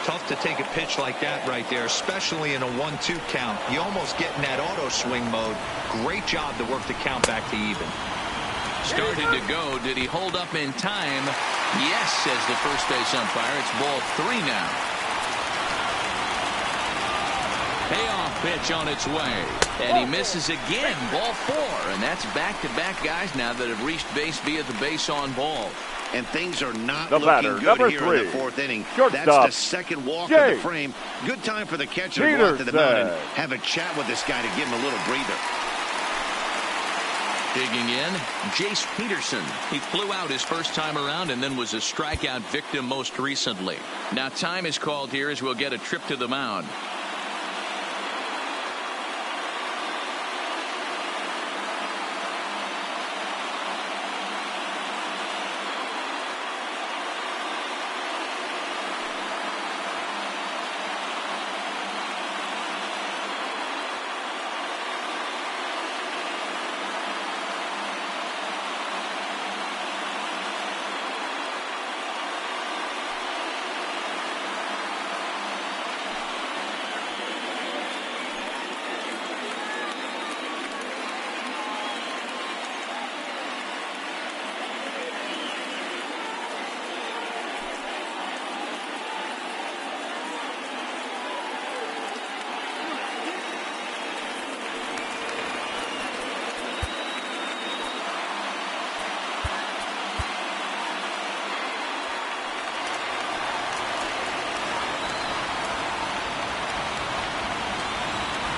Tough to take a pitch like that right there, especially in a 1-2 count. You almost get in that auto swing mode. Great job to work the count back to even. Started to go. Did he hold up in time? Yes, says the first base umpire. It's ball 3 now. Payoff pitch on its way. And he misses again. Ball 4. And that's back-to-back guys now that have reached base via the base on ball. And things are not The looking batter, good number here 3. in the 4th inning. Shortstop, That's the second walk of the frame. Good time for the catcher to go out to the mound and have a chat with this guy to give him a little breather. Digging in, Jace Peterson. He flew out his first time around and then was a strikeout victim most recently. Now time is called here as we'll get a trip to the mound.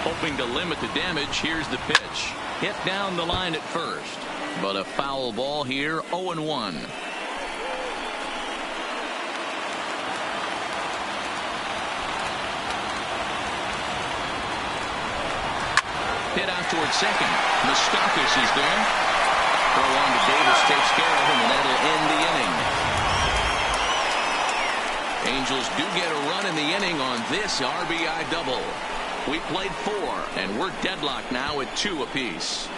Hoping to limit the damage. Here's the pitch. Hit down the line at first. But a foul ball here. 0-1. Hit out towards second. Mustakas is there. Throw on to Davis takes care of him, and that'll end the inning. Angels do get a run in the inning on this RBI double. We played 4, and we're deadlocked now at 2 apiece.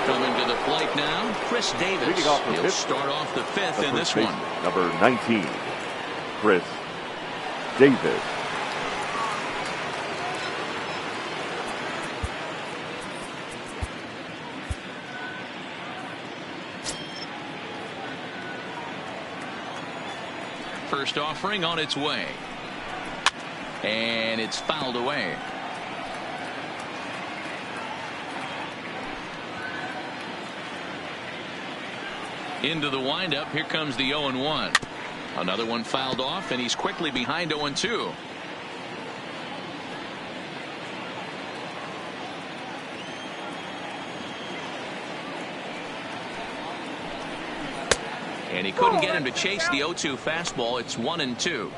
Coming to the the plate now, Chris Davis. He'll start off the fifth in this one. Number 19, Chris Davis. First offering on its way. And it's fouled away. Into the windup. Here comes the 0-1. Another one fouled off, and he's quickly behind 0-2. And he couldn't get him to chase the 0-2 fastball. It's 1-2.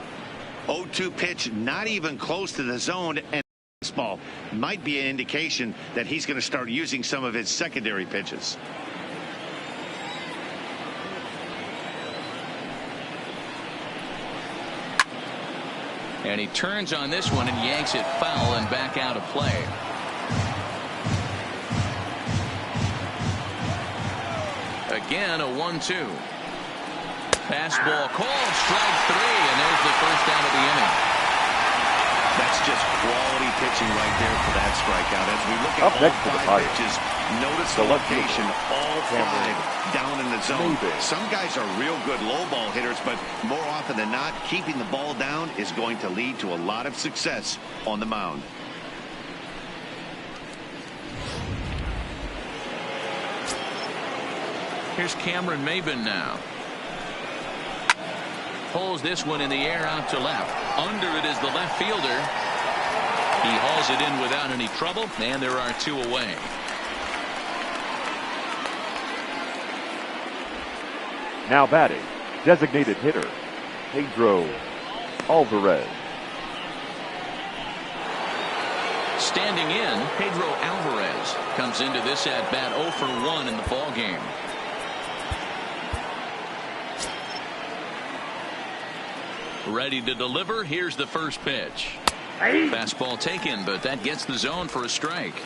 0-2 pitch, not even close to the zone, and fastball might be an indication that he's going to start using some of his secondary pitches. And he turns on this one and yanks it foul and back out of play. Again, a 1-2. Fastball called, strike three, and there's the first out of the inning. That's just quality pitching right there for that strikeout. As we look at all five pitches, notice the location, all five down in the zone. Some guys are real good low ball hitters, but more often than not, keeping the ball down is going to lead to a lot of success on the mound. Here's Cameron Maybin now. Pulls this one in the air out to left. Under it is the left fielder. He hauls it in without any trouble, and there are two away. Now batting, designated hitter, Pedro Alvarez. Standing in, Pedro Alvarez comes into this at bat 0 for 1 in the ball game. Ready to deliver. Here's the first pitch. Fastball taken, but that gets the zone for a strike.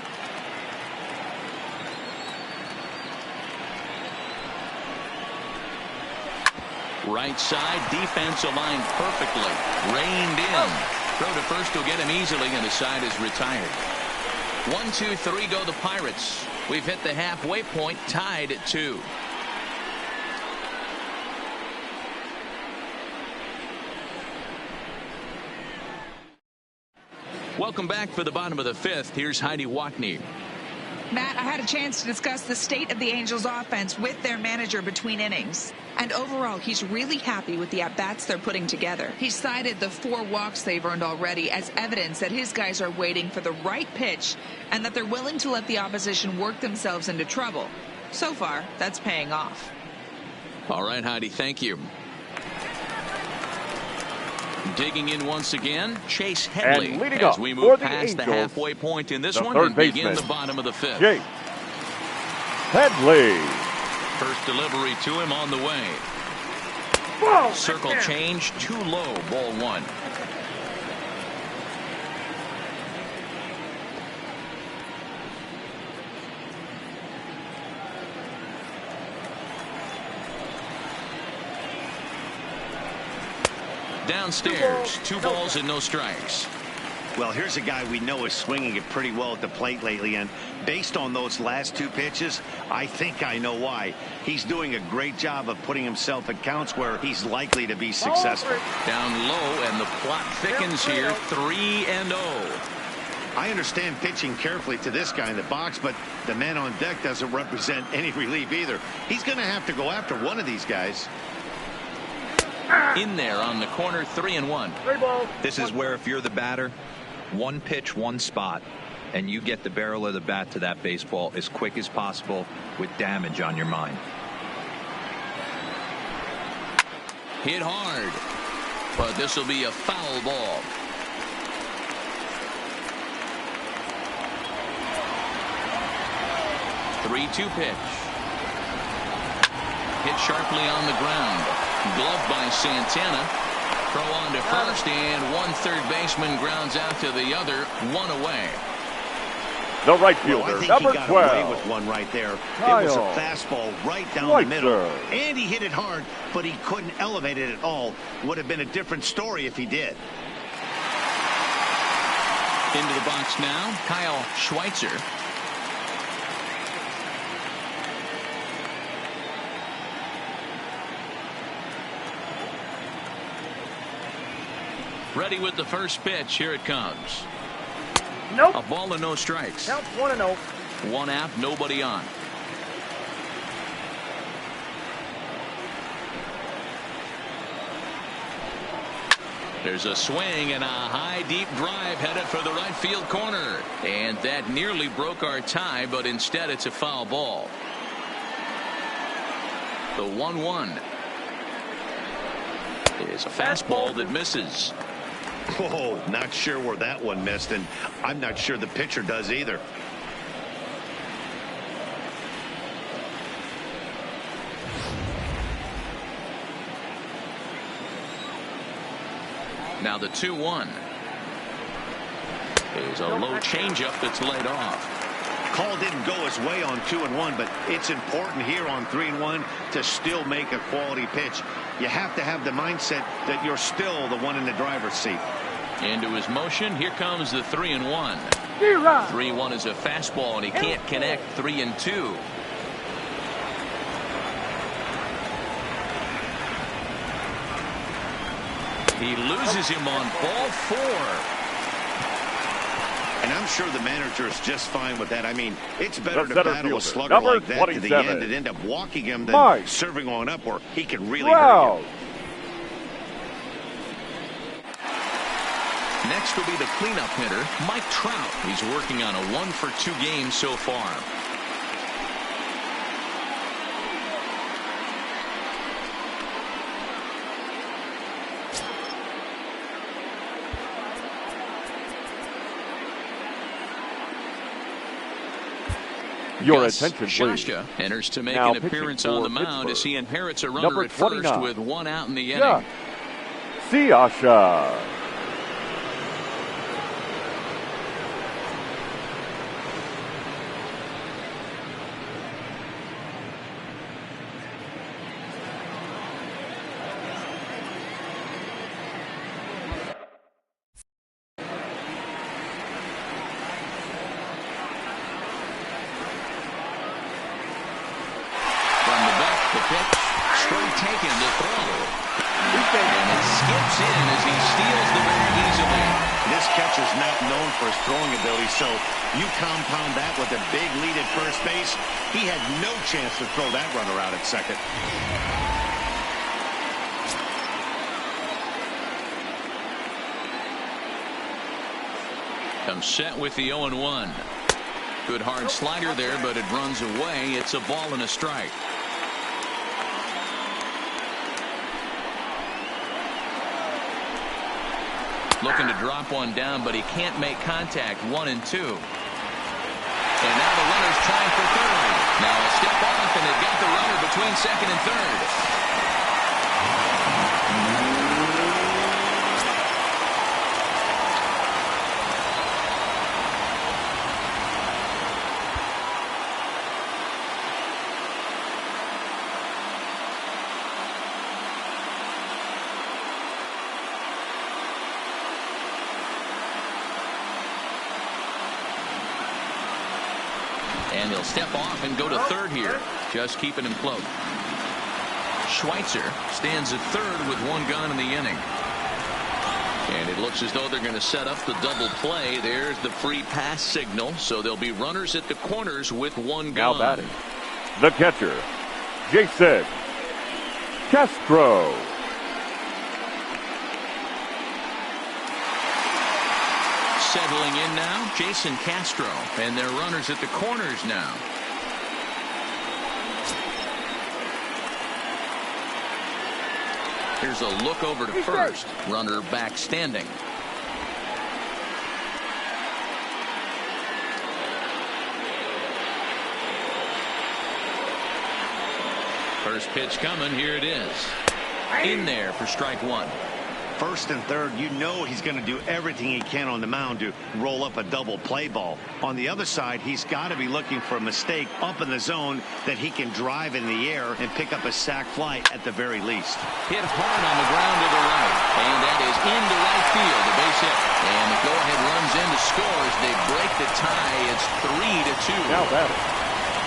Right side, defense aligned perfectly. Reined in. Throw to first will get him easily, and the side is retired. 1-2-3 go the Pirates. We've hit the halfway point, tied at 2. Welcome back for the bottom of the fifth. Here's Heidi Watney. Matt, I had a chance to discuss the state of the Angels offense with their manager between innings. And overall, he's really happy with the at-bats they're putting together. He cited the 4 walks they've earned already as evidence that his guys are waiting for the right pitch and that they're willing to let the opposition work themselves into trouble. So far, that's paying off. All right, Heidi, thank you. Digging in once again, Chase Headley, as we move past the halfway point in this one and begin the bottom of the fifth. Chase Headley. First delivery to him on the way. Circle change, too low, ball 1. Downstairs, 2 balls and no strikes. Well, here's a guy we know is swinging it pretty well at the plate lately, and based on those last 2 pitches, I think I know why. He's doing a great job of putting himself at counts where he's likely to be successful. Down low, and the plot thickens here, 3-0. I understand pitching carefully to this guy in the box, but the man on deck doesn't represent any relief either. He's going to have to go after one of these guys. In there on the corner, 3-1. This is where if you're the batter, 1 pitch, 1 spot, and you get the barrel of the bat to that baseball as quick as possible with damage on your mind. Hit hard, but this will be a foul ball. Three-two pitch. Hit sharply on the ground. Gloved by Santana. Throw on to first, and one third baseman grounds out to the other. 1 away. The right Well, I fielder, think number he got 12. away with one right there. It was a Kyle fastball right down Schweitzer. the middle. And he hit it hard, but he couldn't elevate it at all. Would have been a different story if he did. Into the box now, Kyle Schweitzer. Ready with the first pitch. Here it comes. Nope. A ball and no strikes. Count 1-0. One out, nobody on. There's a swing and a high deep drive headed for the right field corner. And that nearly broke our tie, but instead it's a foul ball. The 1-1 is a fastball that misses. Oh, not sure where that one missed, and I'm not sure the pitcher does either. Now the 2-1 is a low changeup that's laid off. Call didn't go his way on 2-1, but it's important here on 3-1 to still make a quality pitch. You have to have the mindset that you're still the one in the driver's seat. Into his motion, here comes the 3-1. 3-1 is a fastball, and he can't connect. 3-2. He loses him on ball 4. And I'm sure the manager is just fine with that. I mean, it's better The to center battle a fielder, slugger number like that to the 27. end and end up walking him than Mike serving on up where he could really hurt Trout. you. Next will be the cleanup hitter, Mike Trout. He's working on a 1-for-2 game so far. Your Gus attention, please. Shashka enters to make Now an appearance pitching on the for mound as he Pittsburgh. inherits a runner Number at first 29. with one out in the inning. Yeah. Siasha. From the back, the pitch, strike taken to throw. And it skips in as he steals the bag easily. This catcher's not known for his throwing ability, so you compound that with a big lead at first base. He had no chance to throw that runner out at second. Comes set with the 0-1. Good hard slider there, but it runs away. It's a ball and a strike. Looking to drop one down, but he can't make contact. 1-2. And now the runner's trying for third. Now a step off, and they've got the runner between second and third. And they'll step off and go to third here. Just keeping him close. Schweitzer stands at third with one gone in the inning. And it looks as though they're going to set up the double play. There's the free pass signal. So there'll be runners at the corners with one Now gone. batting, the catcher, Jason Castro. Settling in now, Jason Castro. And they're runners at the corners now. Here's a look over to first. Runner back standing. First pitch coming. Here it is. In there for strike one. first and third, you know he's going to do everything he can on the mound to roll up a double play ball. On the other side, he's got to be looking for a mistake up in the zone that he can drive in the air and pick up a sac fly at the very least. Hit hard on the ground to the right, and that is into right field, a base hit. And the go-ahead runs in to scores. They break the tie. It's 3-2. Now batting,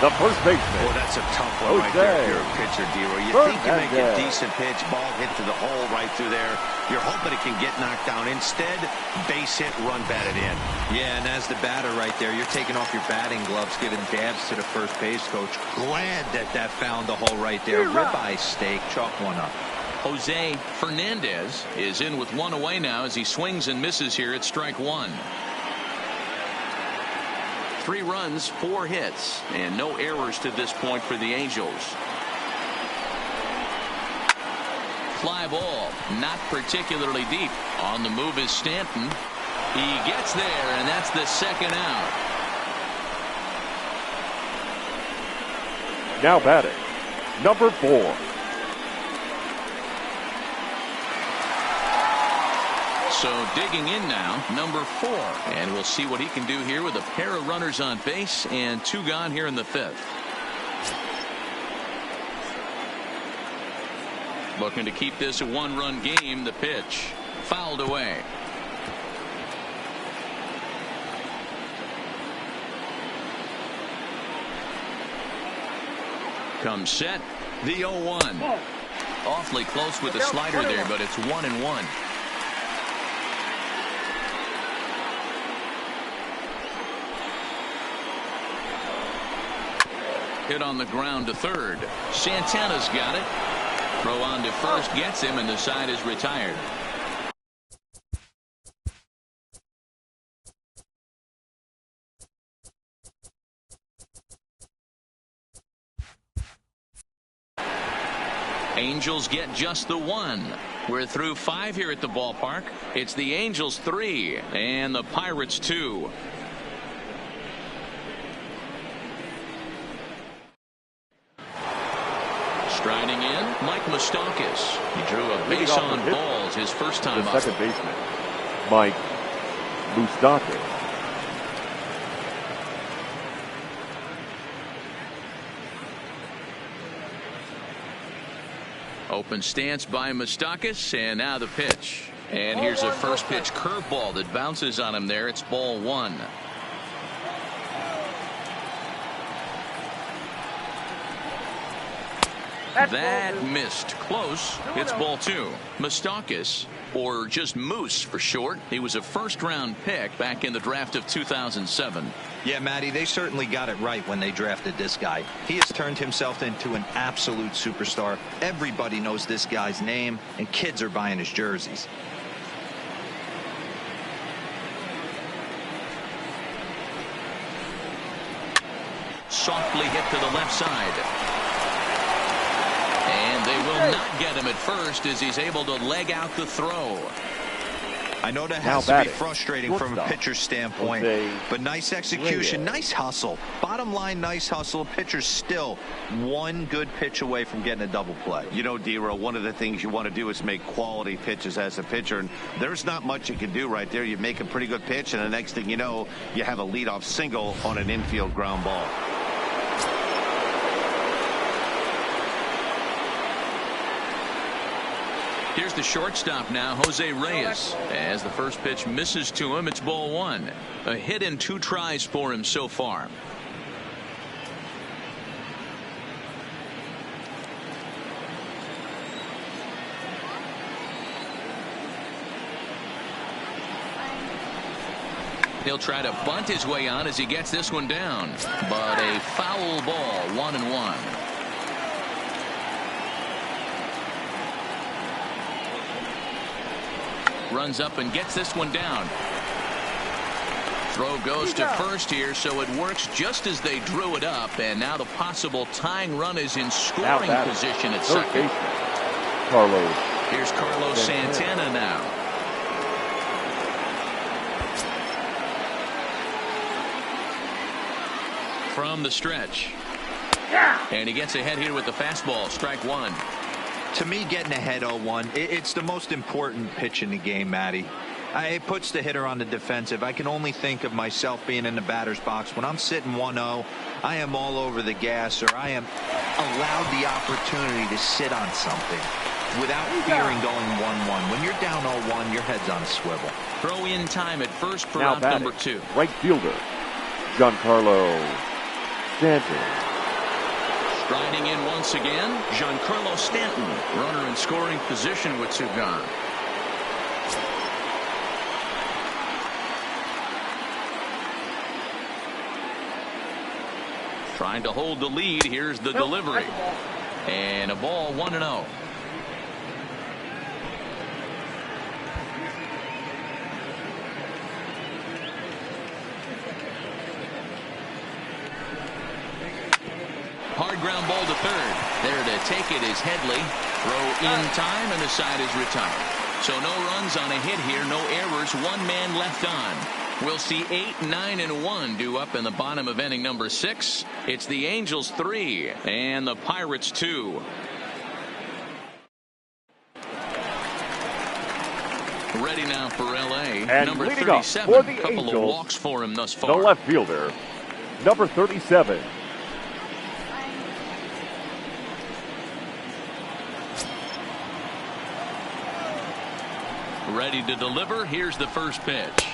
the first baseman. Well, that's a tough one right there if you're a pitcher, D-Roy. You think you make a decent pitch, ball hit to the hole right through there. You're hoping it can get knocked down. Instead, base hit, run batted in. Yeah, and as the batter right there, you're taking off your batting gloves, giving dabs to the first base coach. Glad that found the hole right there. Ribeye steak, chalk one up. Jose Fernandez is in with one away now as he swings and misses here at strike one. 3 runs, 4 hits, and no errors to this point for the Angels. Fly ball, not particularly deep. On the move is Stanton. He gets there, and that's the second out. Now batting, number 4. So digging in now, number 4. And we'll see what he can do here with a pair of runners on base and 2 gone here in the 5th. Looking to keep this a 1-run game. The pitch fouled away. Comes set. The 0-1. Awfully close with the slider there, but it's 1-1. Hit on the ground to third. Santana's got it. Throw on to first gets him, and the side is retired. Angels get just the 1. We're through 5 here at the ballpark. It's the Angels 3 and the Pirates 2. Striding in, Mike Moustakas. He drew a base on balls his first time up. The second baseman, Mike Moustakas. Open stance by Moustakas, and now the pitch. And here's a first pitch curveball that bounces on him there. It's ball 1. That missed close. It's ball 2. Moustakas, or just Moose for short. He was a first-round pick back in the draft of 2007. Yeah, Matty, they certainly got it right when they drafted this guy. He has turned himself into an absolute superstar. Everybody knows this guy's name, and kids are buying his jerseys. Softly hit to the left side. And they will not get him at first as he's able to leg out the throw. I know that has to be frustrating from a pitcher's standpoint, but nice execution, nice hustle. Bottom line, nice hustle. Pitcher's still one good pitch away from getting a double play. You know, D-Row, one of the things you want to do is make quality pitches as a pitcher, and there's not much you can do right there. You make a pretty good pitch, and the next thing you know, you have a leadoff single on an infield ground ball. Here's the shortstop now, Jose Reyes. As the first pitch misses to him, it's ball 1. A hit and 2 tries for him so far. He'll try to bunt his way on as he gets this one down. But a foul ball, 1-1. Runs up and gets this one down. Throw goes to first here, so it works just as they drew it up, and now the possible tying run is in scoring position at second. Here's Carlos Santana now. From the stretch. And he gets ahead here with the fastball, strike 1. To me, getting ahead 0-1, it's the most important pitch in the game, Matty. It puts the hitter on the defensive. I can only think of myself being in the batter's box. When I'm sitting 1-0, I am all over the gas, or I am allowed the opportunity to sit on something without fearing going 1-1. When you're down 0-1, your head's on a swivel. Throw in time at first for Now out batting, number 2. right fielder, Giancarlo Stanton. Striding in once again, Giancarlo Stanton. Runner in scoring position with 2 gone. Trying to hold the lead. Here's the delivery. And a ball, 1-0. Hard ground ball to third. There to take it is Headley. Throw in time, and the side is retired. So no runs on a hit here, no errors, 1 man left on. We'll see 8, 9, and 1 due up in the bottom of inning number 6. It's the Angels 3 and the Pirates 2. Ready now for L.A. And number leading up 37. for the Couple Angels, of walks for him thus the far. left fielder, number 37. Ready to deliver. Here's the first pitch.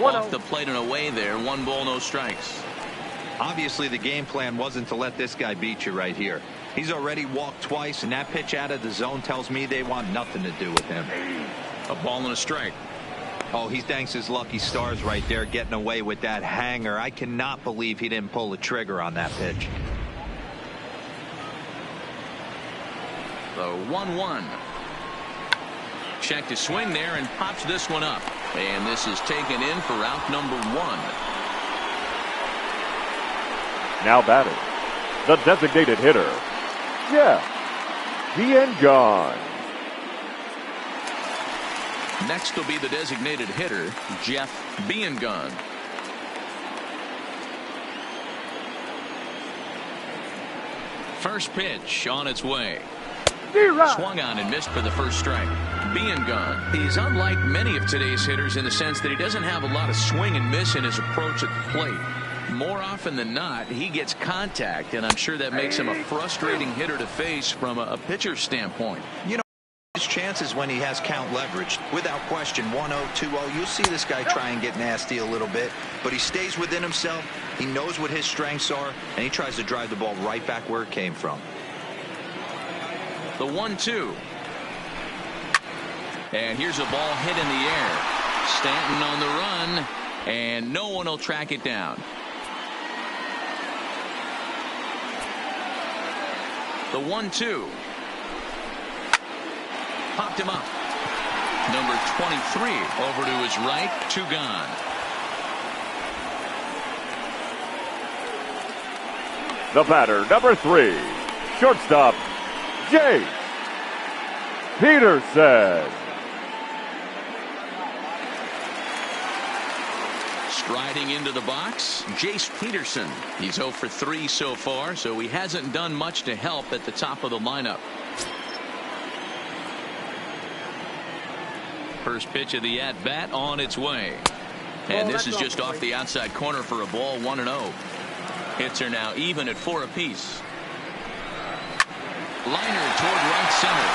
Off the plate and away there. 1 ball, no strikes. Obviously, the game plan wasn't to let this guy beat you right here. He's already walked twice, and that pitch out of the zone tells me they want nothing to do with him. A ball and a strike. Oh, he thanks his lucky stars right there getting away with that hanger. I cannot believe he didn't pull the trigger on that pitch. The 1-1. Check to swing there and pops this one up. And this is taken in for out number 1. Now batting, the designated hitter, Jeff Biengon. Next will be the designated hitter, Jeff Biengon. First pitch on its way. Swung on and missed for the first strike. Biengon is unlike many of today's hitters in the sense that he doesn't have a lot of swing and miss in his approach at the plate. More often than not, he gets contact, and I'm sure that makes him a frustrating hitter to face from a pitcher's standpoint. You know, his chances when he has count leverage, without question, 1-0, 2-0, you'll see this guy try and get nasty a little bit, but he stays within himself. He knows what his strengths are, and he tries to drive the ball right back where it came from. The 1-2. And here's a ball hit in the air. Stanton on the run, and no one will track it down. The 1-2. Popped him up. Number 23 over to his right. 2 gone. The batter, number 3, shortstop, Jace Peterson. Striding into the box, Jace Peterson. He's 0 for 3 so far, so he hasn't done much to help at the top of the lineup. First pitch of the at-bat on its way. And this is just off the outside corner for a ball, 1-0. Hits are now even at 4 apiece. Liner toward right center.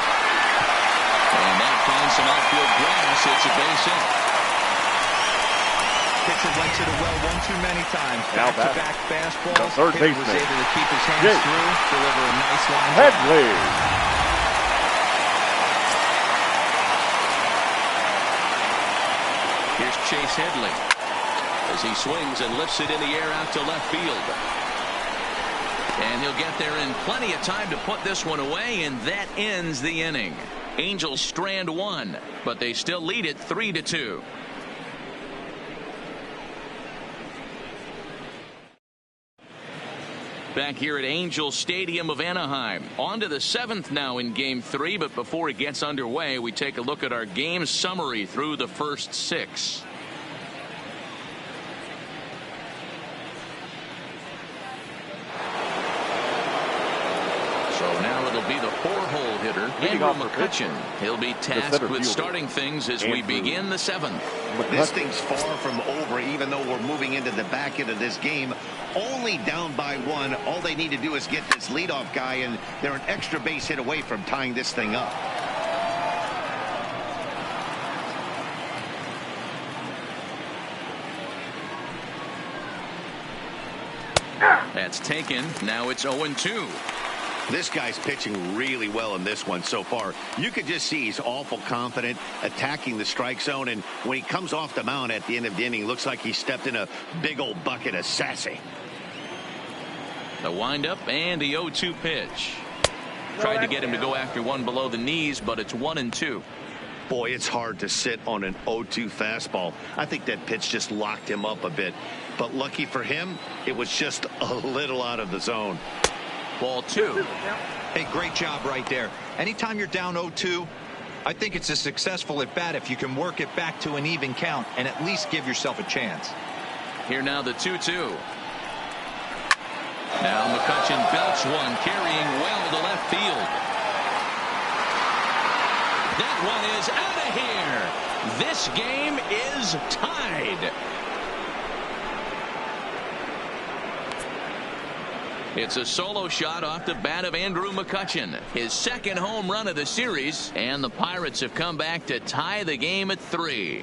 And that finds some outfield grass. It's a base hit. Pitcher went to the well one too many times. Back-to-back fastballs. The third Hitter baseman, was able to keep his hands through, deliver a nice line. Headley. Here's Chase Headley as he swings and lifts it in the air out to left field. And he'll get there in plenty of time to put this one away, and that ends the inning. Angels strand 1, but they still lead it 3-2. Back here at Angel Stadium of Anaheim. On to the 7th now in Game 3, but before it gets underway, we take a look at our game summary through the first 6. So now now it'll be the 4-hole hitter, Andrew McCutchen. He'll be tasked with starting things as we begin the 7th. This thing's far from over, even though we're moving into the back end of this game. Only down by 1. All they need to do is get this leadoff guy, and they're an extra base hit away from tying this thing up. That's taken. Now it's 0-2. This guy's pitching really well in this one so far. You could just see he's awful confident attacking the strike zone, and when he comes off the mound at the end of the inning, looks like he stepped in a big old bucket of sassy. The windup and the 0-2 pitch. Tried to get him to go after one below the knees, but it's 1-2. Boy, it's hard to sit on an 0-2 fastball. I think that pitch just locked him up a bit. But lucky for him, it was just a little out of the zone. Ball 2. Hey, great job right there. Anytime you're down 0-2, I think it's a successful at bat if you can work it back to an even count and at least give yourself a chance. Here now the 2-2. Now McCutchen belts one, carrying well to left field. That one is out of here. This game is tied. It's a solo shot off the bat of Andrew McCutchen, his 2nd home run of the series, and the Pirates have come back to tie the game at 3.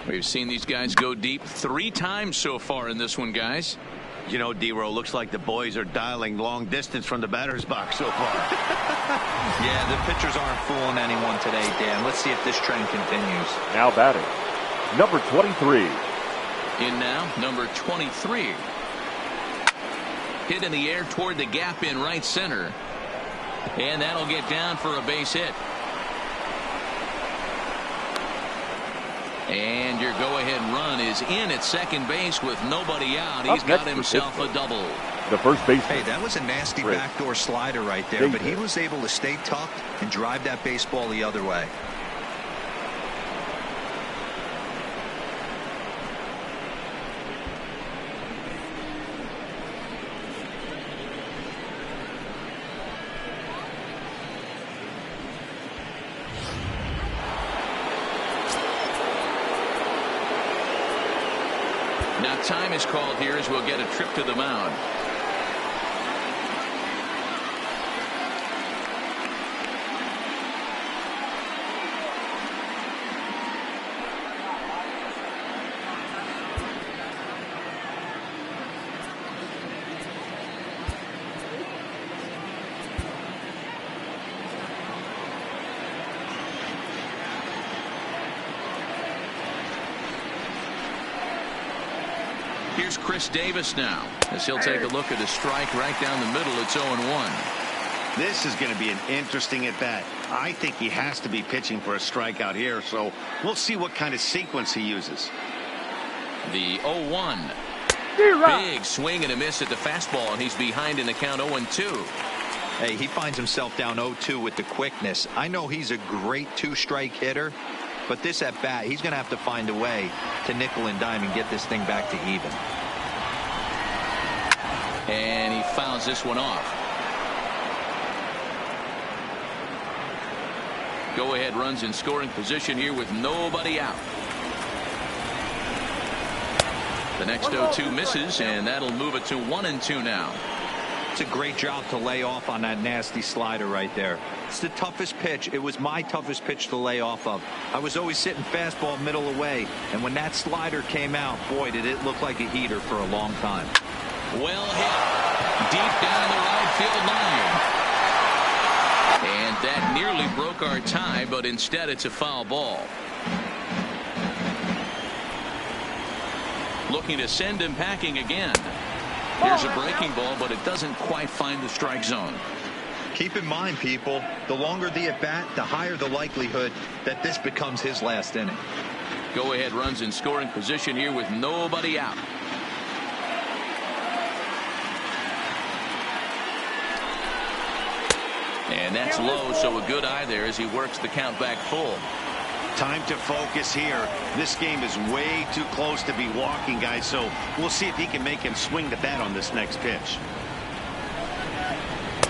We've seen these guys go deep 3 times so far in this one, guys. You know, D-Row, looks like the boys are dialing long distance from the batter's box so far. Yeah, the pitchers aren't fooling anyone today, Dan. Let's see if this trend continues. Now batting, number 23. In now, number 23. Hit in the air toward the gap in right center. And that'll get down for a base hit. And your go-ahead run is in at second base with nobody out. He's got himself a double. The first baseman. Hey, that was a nasty backdoor slider right there, but he was able to stay tucked and drive that baseball the other way. Now time is called here as we'll get a trip to the mound. Here's Chris Davis now, as he'll take a look at a strike right down the middle. It's 0-1. This is going to be an interesting at bat. I think he has to be pitching for a strikeout here, so we'll see what kind of sequence he uses. The 0-1. Big swing and a miss at the fastball, and he's behind in the count 0-2. Hey, he finds himself down 0-2 with the quickness. I know he's a great 2-strike hitter, but this at bat, he's going to have to find a way to nickel and dime and get this thing back to even. And he fouls this one off. Go ahead runs in scoring position here with nobody out. The next 0-2 misses, and that'll move it to 1-2 now. It's a great job to lay off on that nasty slider right there. It's the toughest pitch. It was my toughest pitch to lay off of. I was always sitting fastball middle away, and when that slider came out, boy, did it look like a heater for a long time. Well hit deep down the right field line. And that nearly broke our tie, but instead it's a foul ball. Looking to send him packing again. Here's a breaking ball, but it doesn't quite find the strike zone. Keep in mind, people, the longer the at-bat, the higher the likelihood that this becomes his last inning. Go ahead runs in scoring position here with nobody out. And that's low, so a good eye there as he works the count back full. Time to focus here. This game is way too close to be walking, guys, so we'll see if he can make him swing the bat on this next pitch.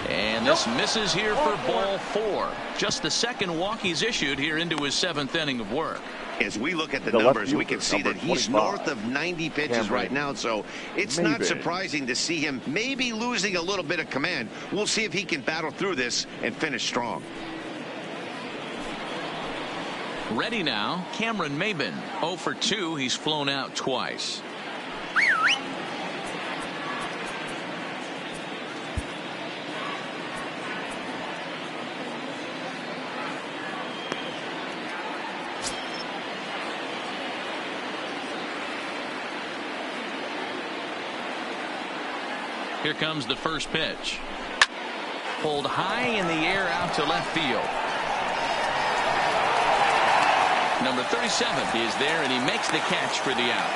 And this misses here for ball 4. Just the second walk he's issued here into his 7th inning of work. As we look at the numbers, we can see that he's north of 90 pitches right now, so it's not surprising to see him maybe losing a little bit of command. We'll see if he can battle through this and finish strong. Ready now, Cameron Maben. 0 for 2. He's flown out twice. Here comes the first pitch. Pulled high in the air out to left field. Number 37 is there, and he makes the catch for the out.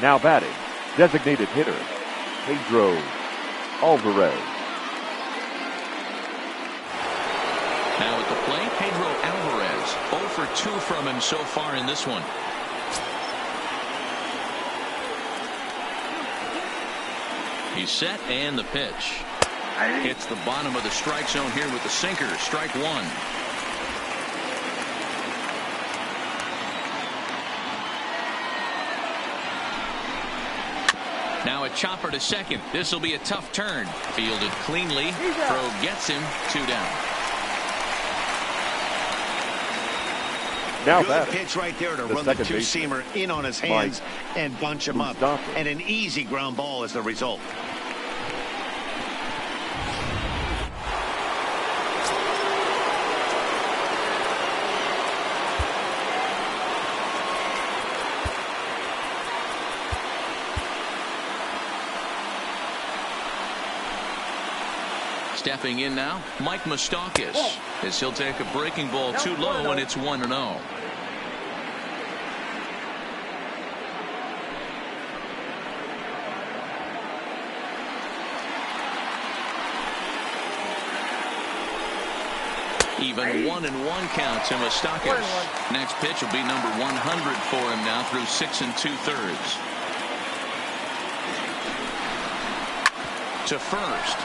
Now batting, designated hitter, Pedro Alvarez. Now at the plate, Pedro Alvarez. 0 for 2 from him so far in this one. He's set, and the pitch. Hits the bottom of the strike zone here with the sinker. Strike 1. Now a chopper to second. This will be a tough turn. Fielded cleanly. Throw gets him. 2 down. Now good pitch right there to run the two-seamer in on his hands and bunch him up. And an easy ground ball as the result. Stepping in now, Mike Moustakas, as he'll take a breaking ball too low, and it's 1-0. Even 1-1 count to Moustakas. Next pitch will be number 100 for him now through 6 2/3. To first.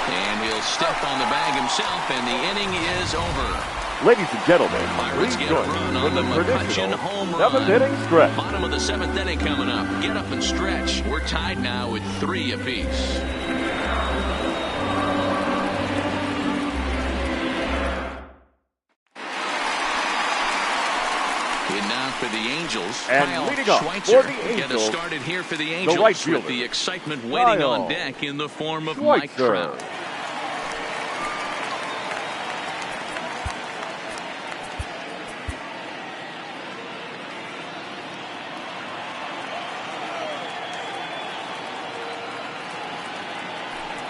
And he'll step on the bag himself, and the inning is over. Ladies and gentlemen, Pirates get a run on the McCutcheon home run. 7th inning stretch. Bottom of the 7th inning coming up. Get up and stretch. We're tied now with 3 apiece. And now for the Angels, and Kyle leading off Schweitzer. for the Angels, get us started here for the Angels with the excitement waiting on deck in the form of Mike Trout.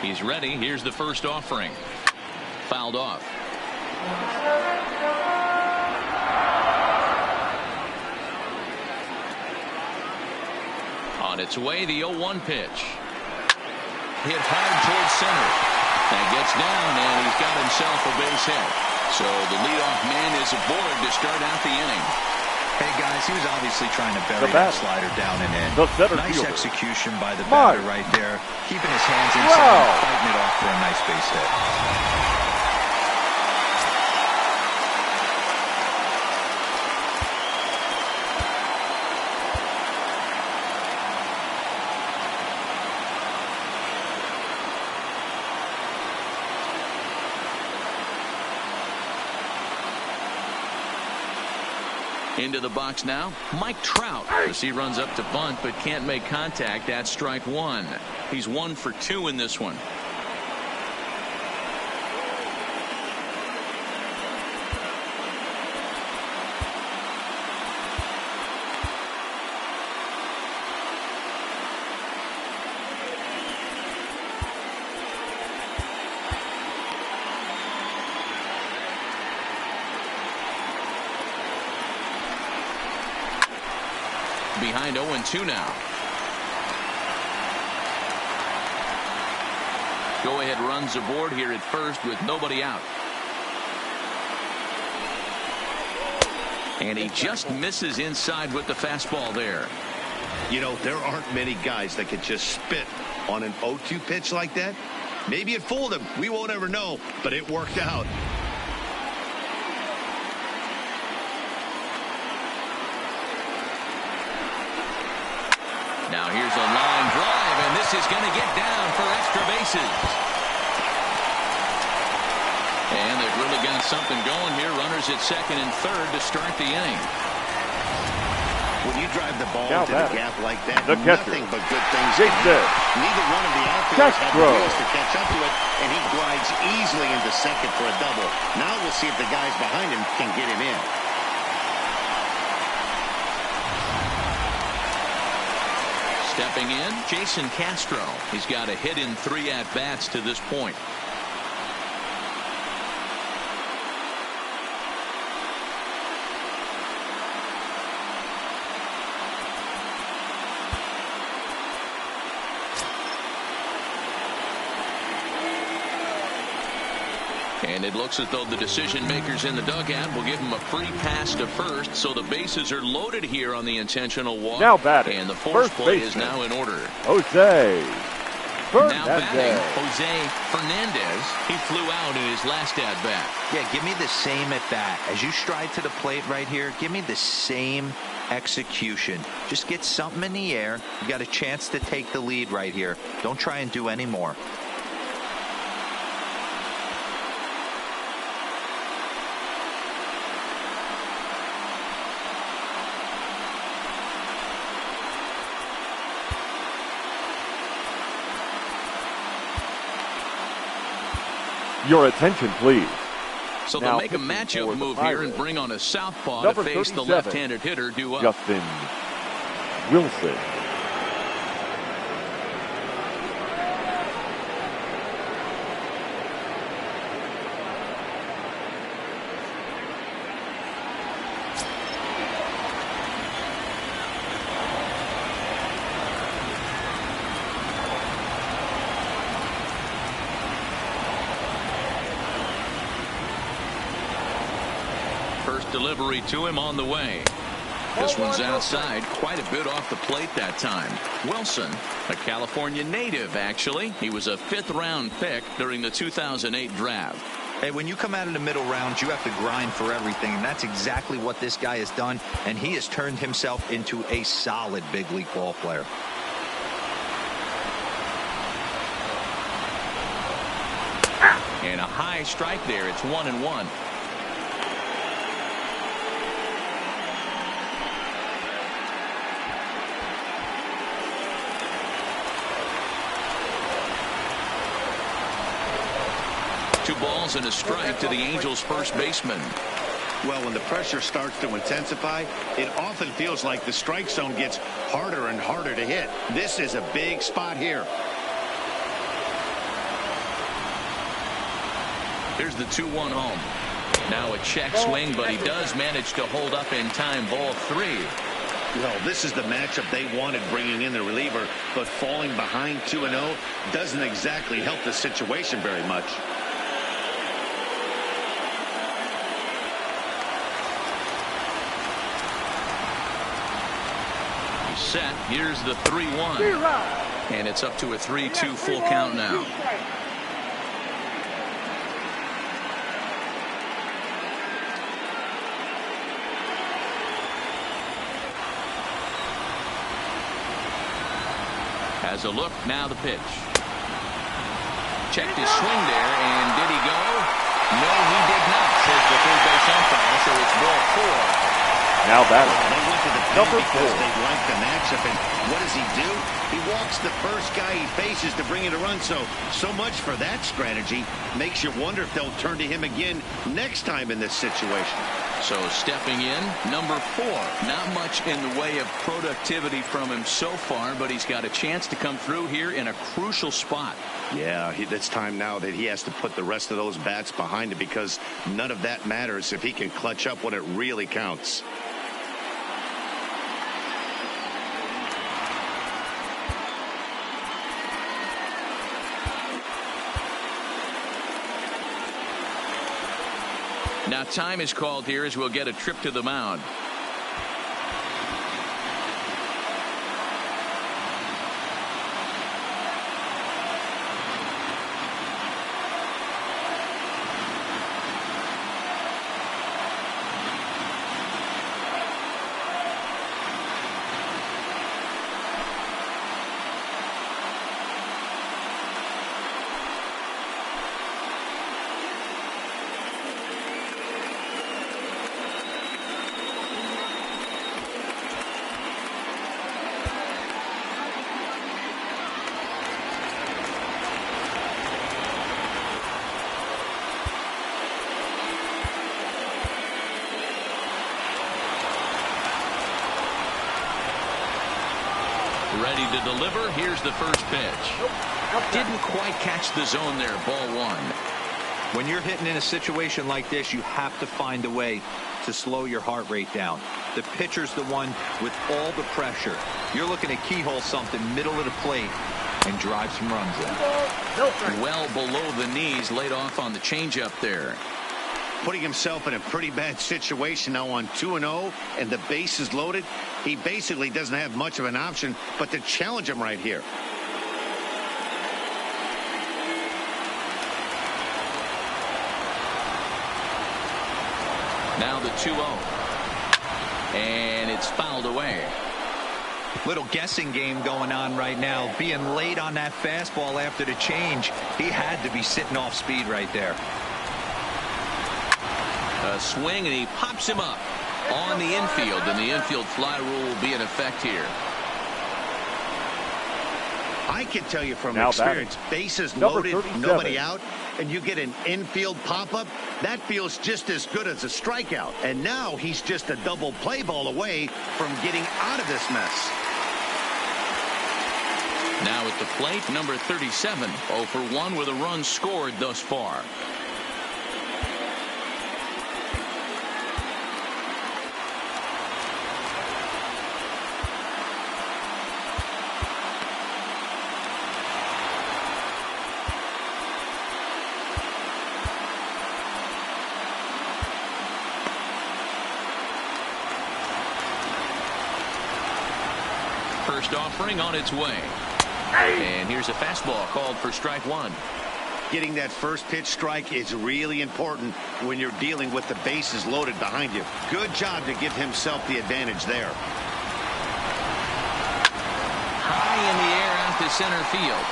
He's ready. Here's the first offering. Fouled off. On its way, the 0-1 pitch. Hit hard towards center. That gets down, and he's got himself a base hit. So the leadoff man is aboard to start out the inning. Hey, guys, he was obviously trying to bury that slider down and in. Nice execution by the batter right there. Keeping his hands inside and fighting it off for a nice base hit. Into the box now, Mike Trout. As he runs up to bunt but can't make contact. That's strike 1. He's 1 for 2 in this one. Behind 0-2 now. Go-ahead runs aboard here at first with nobody out. And he just misses inside with the fastball there. You know, there aren't many guys that could just spit on an 0-2 pitch like that. Maybe it fooled him. We won't ever know, but it worked out. Now here's a line drive, and this is going to get down for extra bases. And they've really got something going here. Runners at second and third to start the inning. When you drive the ball into the gap like that, nothing but good things can happen. Neither one of the outfielders had the wheels to catch up to it, and he glides easily into second for a double. Now we'll see if the guys behind him can get him in. Stepping in, Jason Castro. He's got a hit in 3 at-bats to this point. And it looks as though the decision makers in the dugout will give him a free pass to first, so the bases are loaded here on the intentional walk. Now batting, and the force play baseman is now in order. Jose Fernandez. Now batting, Jose Fernandez. He flew out in his last at bat. Yeah, give me the same at bat. As you stride to the plate right here, give me the same execution. Just get something in the air. You got a chance to take the lead right here. Don't try and do any more. Your attention, please. So they'll make a matchup move here and bring on a southpaw to face the left-handed hitter due up. Justin Wilson. Delivery to him on the way. This one's outside, quite a bit off the plate that time. Wilson, a California native, actually. He was a 5th-round pick during the 2008 draft. Hey, when you come out of the middle rounds, you have to grind for everything, and that's exactly what this guy has done, and he has turned himself into a solid big league ball player. And a high strike there. It's 1-1. Two balls and a strike to the Angels' first baseman. Well, when the pressure starts to intensify, it often feels like the strike zone gets harder and harder to hit. This is a big spot here. Here's the 2-1 home. Now a check swing, but he does manage to hold up in time. Ball 3. Well, this is the matchup they wanted, bringing in the reliever, but falling behind 2-0 doesn't exactly help the situation very much. Set. Here's the 3-1. And it's up to a 3-2 full count now. Has a look. Now the pitch. Checked his swing there, and did he go? No, he did not, says the third base umpire, so it's ball 4. Now batting, they went to the number 4. Because they like the matchup, and what does he do? He walks the first guy he faces to bring in a run. So much for that strategy. Makes you wonder if they'll turn to him again next time in this situation. So stepping in, number 4. Not much in the way of productivity from him so far, but he's got a chance to come through here in a crucial spot. Yeah, it's time now that he has to put the rest of those bats behind him, because none of that matters if he can clutch up when it really counts. Now time is called here as we'll get a trip to the mound. Ready to deliver. Here's the first pitch. Didn't quite catch the zone there. Ball one. When you're hitting in a situation like this, you have to find a way to slow your heart rate down. The pitcher's the one with all the pressure. You're looking to keyhole something middle of the plate and drive some runs in. Well below the knees, laid off on the changeup there. Putting himself in a pretty bad situation now on 2-0 and the base is loaded. He basically doesn't have much of an option but to challenge him right here. Now the 2-0. And it's fouled away. Little guessing game going on right now. Being late on that fastball after the change. He had to be sitting off speed right there. A swing, and he pops him up on the infield, and the infield fly rule will be in effect here. I can tell you from Now experience, bases Number loaded, 37. nobody out, and you get an infield pop-up, that feels just as good as a strikeout. And now he's just a double play ball away from getting out of this mess. Now at the plate, number 37, 0 for 1 with a run scored thus far. First offering on its way. And here's a fastball called for strike one. Getting that first pitch strike is really important when you're dealing with the bases loaded behind you. Good job to give himself the advantage there. High in the air out to center field.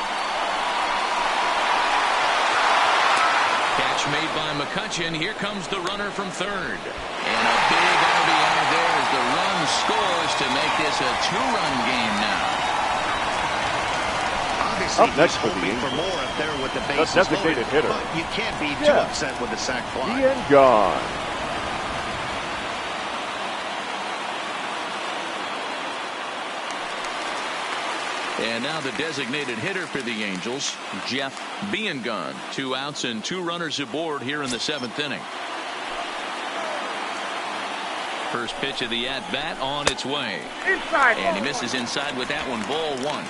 Catch made by McCutchen. Here comes the runner from third. And a big RBI there as the run scores to make this a two-run game now. Obviously, Up next he's for the hoping for Angels, more up there with the the bases designated loaded, hitter. but you can't be too upset with the sac fly. And gone. And now the designated hitter for the Angels, Jeff Biengon. 2 outs and 2 runners aboard here in the 7th inning. First pitch of the at-bat on its way. Inside. And he misses inside with that one. Ball one.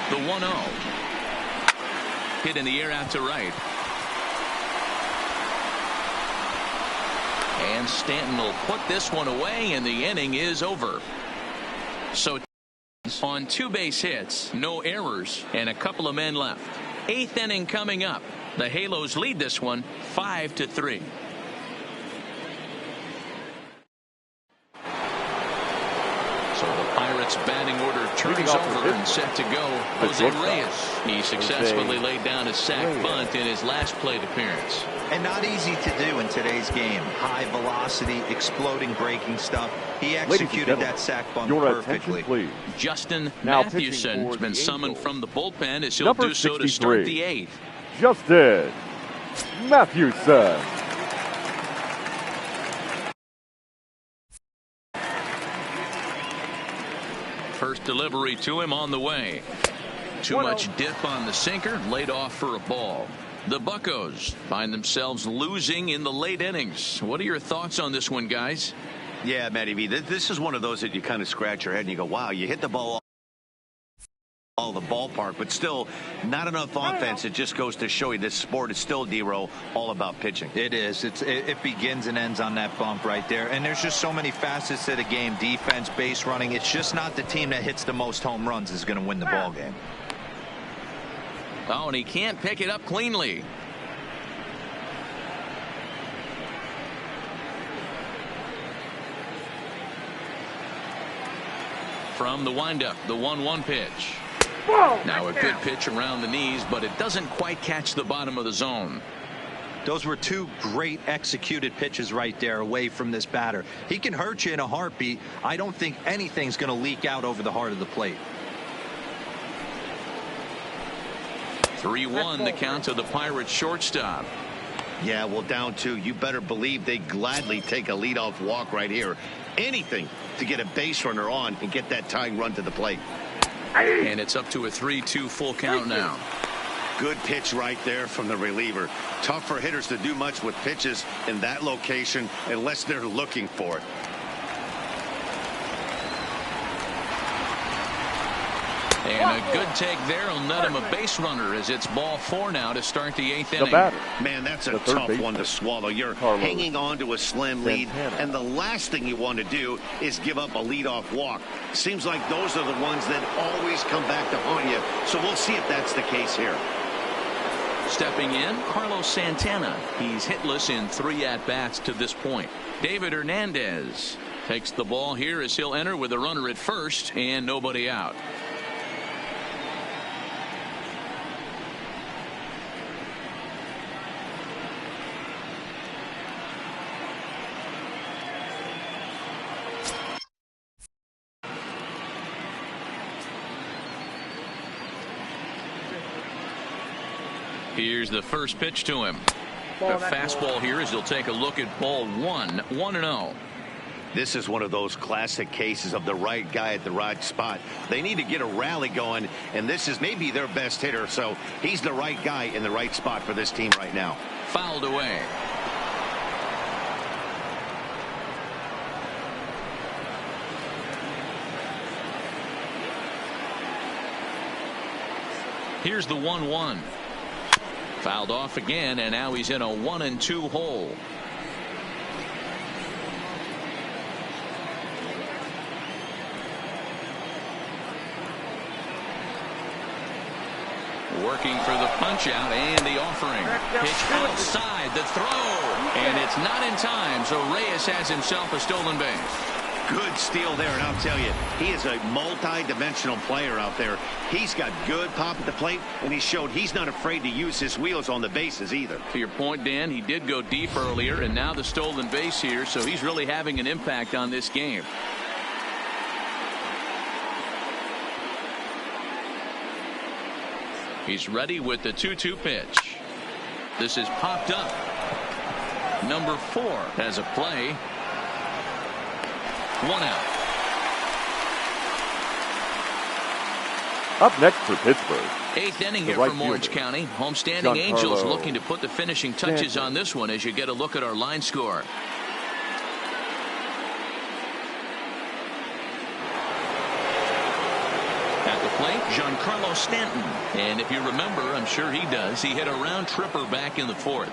The 1-0. Hit in the air out to right. And Stanton will put this one away, and the inning is over. So on 2 base hits, no errors, and a couple of men left. 8th inning coming up. The Halos lead this one 5-3. So the Pirates batting order turns over and set to go. Jose Reyes. He successfully laid down a sac bunt in his last plate appearance. And not easy to do in today's game. High velocity, exploding breaking stuff. He executed that sac bunt perfectly. Please. Justin Now Mathewson has been summoned from the bullpen as he'll Number do so to 63. start the 8th. Justin Mathewson. First delivery to him on the way. Too much dip on the sinker, laid off for a ball. The Buccos find themselves losing in the late innings. What are your thoughts on this one, guys? Yeah, Matty V, this is one of those that you kind of scratch your head and you go, wow, you hit the ball all the ballpark, but still not enough offense. It just goes to show you this sport is still, D-Row, all about pitching. It is. It begins and ends on that bump right there. And there's just so many facets to the game. Defense, base running. It's just not the team that hits the most home runs is going to win the ball game. Oh, and he can't pick it up cleanly. From the windup, the 1-1 pitch. Now a good pitch around the knees, but it doesn't quite catch the bottom of the zone. Those were two great executed pitches right there away from this batter. He can hurt you in a heartbeat. I don't think anything's going to leak out over the heart of the plate. 3-1 the count to the Pirates shortstop. Yeah, well, down 2, you better believe they gladly take a leadoff walk right here. Anything to get a base runner on and get that tying run to the plate. And it's up to a 3-2 full count now. Good pitch right there from the reliever. Tough for hitters to do much with pitches in that location unless they're looking for it. And a good take there will net him a base runner as it's ball 4 now to start the 8th inning. The batter. Man, that's a tough one to swallow. You're hanging on to a slim lead, and the last thing you want to do is give up a leadoff walk. Seems like those are the ones that always come back to haunt you. So we'll see if that's the case here. Stepping in, Carlos Santana. He's hitless in 3 at-bats to this point. David Hernandez takes the ball here as he'll enter with a runner at first and nobody out. Here's the first pitch to him. The fastball here as he'll take a look at ball 1, 1-0. This is one of those classic cases of the right guy at the right spot. They need to get a rally going, and this is maybe their best hitter, so he's the right guy in the right spot for this team right now. Fouled away. Here's the 1-1. Fouled off again, and now he's in a 1-2 hole. Working for the punch out and the offering. Pitch outside, the throw, and it's not in time, so Reyes has himself a stolen base. Good steal there, and I'll tell you, he is a multi-dimensional player out there. He's got good pop at the plate, and he showed he's not afraid to use his wheels on the bases either. To your point, Dan, he did go deep earlier, and now the stolen base here, so he's really having an impact on this game. He's ready with the 2-2 pitch. This is popped up. Number 4 has a play. 1 out. Up next for Pittsburgh. 8th inning here from Orange County. Homestanding Angels looking to put the finishing touches on this one as you get a look at our line score. At the plate, Giancarlo Stanton. And if you remember, I'm sure he does, he hit a round tripper back in the 4th.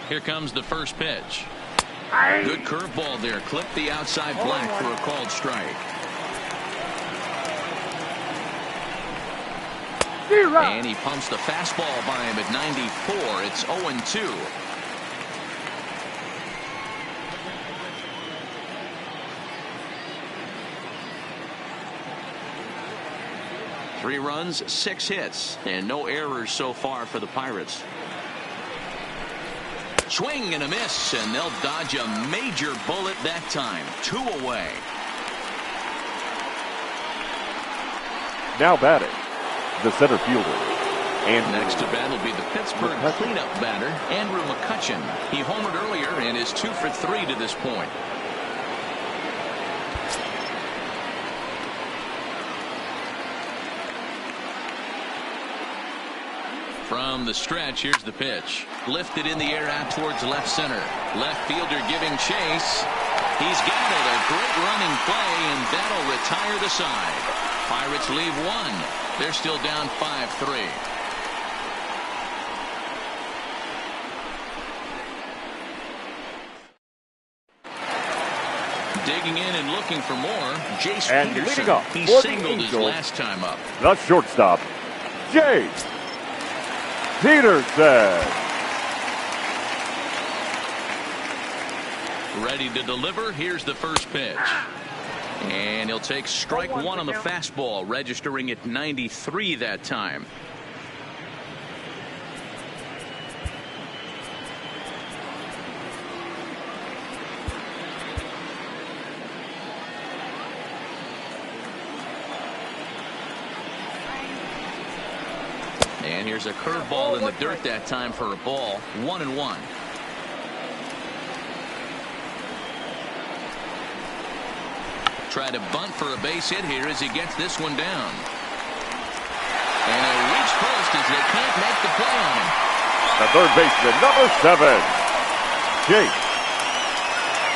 Here comes the first pitch. Good curveball there. Clipped the outside black for a called strike. And he pumps the fastball by him at 94. It's 0-2. Three runs, 6 hits, and no errors so far for the Pirates. Swing and a miss, and they'll dodge a major bullet that time. 2 away. Now batting, the center fielder. And next to bat will be the Pittsburgh cleanup batter, Andrew McCutchen. He homered earlier and is 2 for 3 to this point. From the stretch, here's the pitch. Lifted in the air out towards left center. Left fielder giving chase. He's got it. A great running play, and that'll retire the side. Pirates leave one. They're still down 5-3. Digging in and looking for more, Jace And Peterson. leading up He for the singled his Angels, last time up. the shortstop, Jace Peterson. Ready to deliver. Here's the first pitch. And he'll take strike one on the fastball, registering at 93 that time. And here's a curveball in the dirt that time for a ball. 1-1. Try to bunt for a base hit here as he gets this one down. And a reach first as they can't make the play on him. The third baseman, number 7, Chase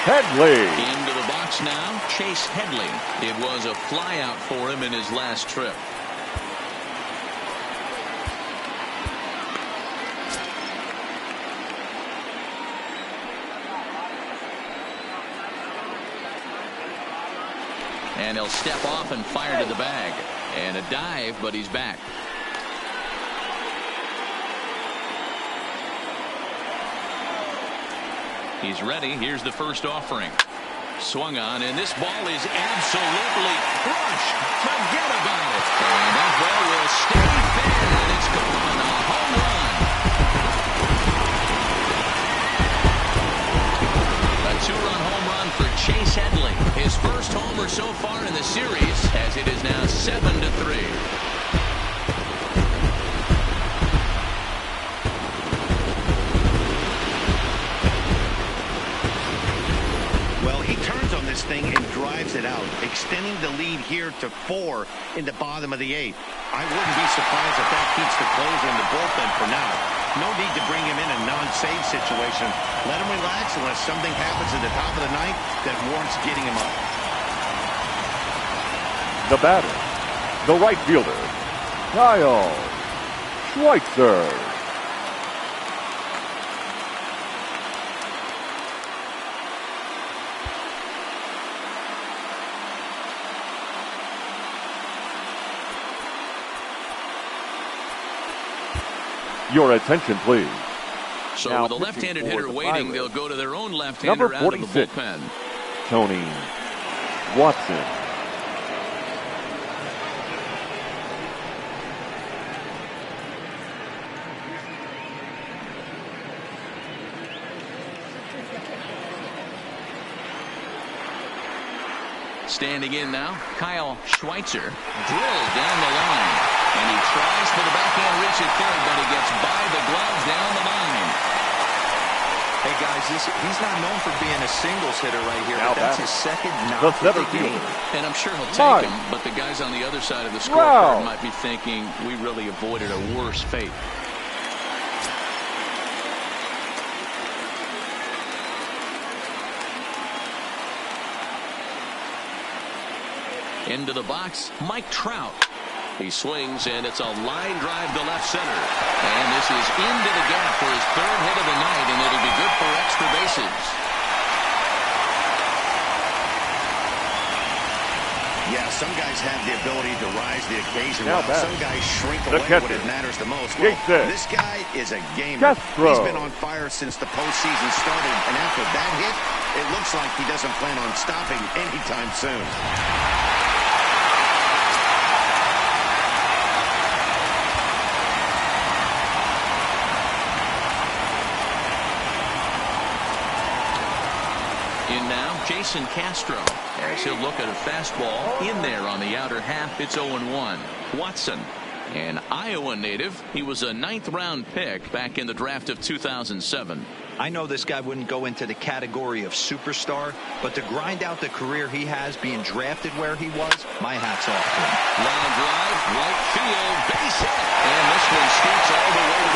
Headley. Into the box now, Chase Headley. It was a flyout for him in his last trip. And he'll step off and fire to the bag. And a dive, but he's back. He's ready. Here's the first offering. Swung on, and this ball is absolutely crushed. Forget about it. And that ball will stay fair, and it's gone. A home run. A two-run home run for Chase Headley. His first homer so far in the series, as it is now 7-3. This thing and drives it out, extending the lead here to 4 in the bottom of the 8th. I wouldn't be surprised if that keeps the closer in the bullpen for now. No need to bring him in a non-save situation. Let him relax unless something happens at the top of the ninth that warrants getting him up. The batter, the right fielder, Kyle Schweitzer. Your attention, please. So Now with a left-handed hitter waiting, Pirates, they'll go to their own left-hander out of the bullpen. Tony Watson. Standing in now, Kyle Schweitzer drills down the line. And he tries for the backhand reach at third, but he gets by the gloves down the line. Hey, guys, he's not known for being a singles hitter right here, Now but that's his second knock the of the center game. fielder. And I'm sure he'll take him, but the guys on the other side of the scoreboard might be thinking we really avoided a worse fate. Into the box, Mike Trout. He swings, and it's a line drive to left center. And this is into the gap for his third hit of the night, and it'll be good for extra bases. Yeah, some guys have the ability to rise the occasion, Now while some guys shrink the away catcher, when it matters the most. Well, this guy is a gamer. Castro. He's been on fire since the postseason started, and after that hit, it looks like he doesn't plan on stopping anytime soon. In now, Jason Castro, as he'll look at a fastball in there on the outer half. It's 0-1. Watson, an Iowa native. He was a 9th-round pick back in the draft of 2007. I know this guy wouldn't go into the category of superstar, but to grind out the career he has being drafted where he was, my hat's off to him. Line drive, right field, base hit. And this one skates all the way to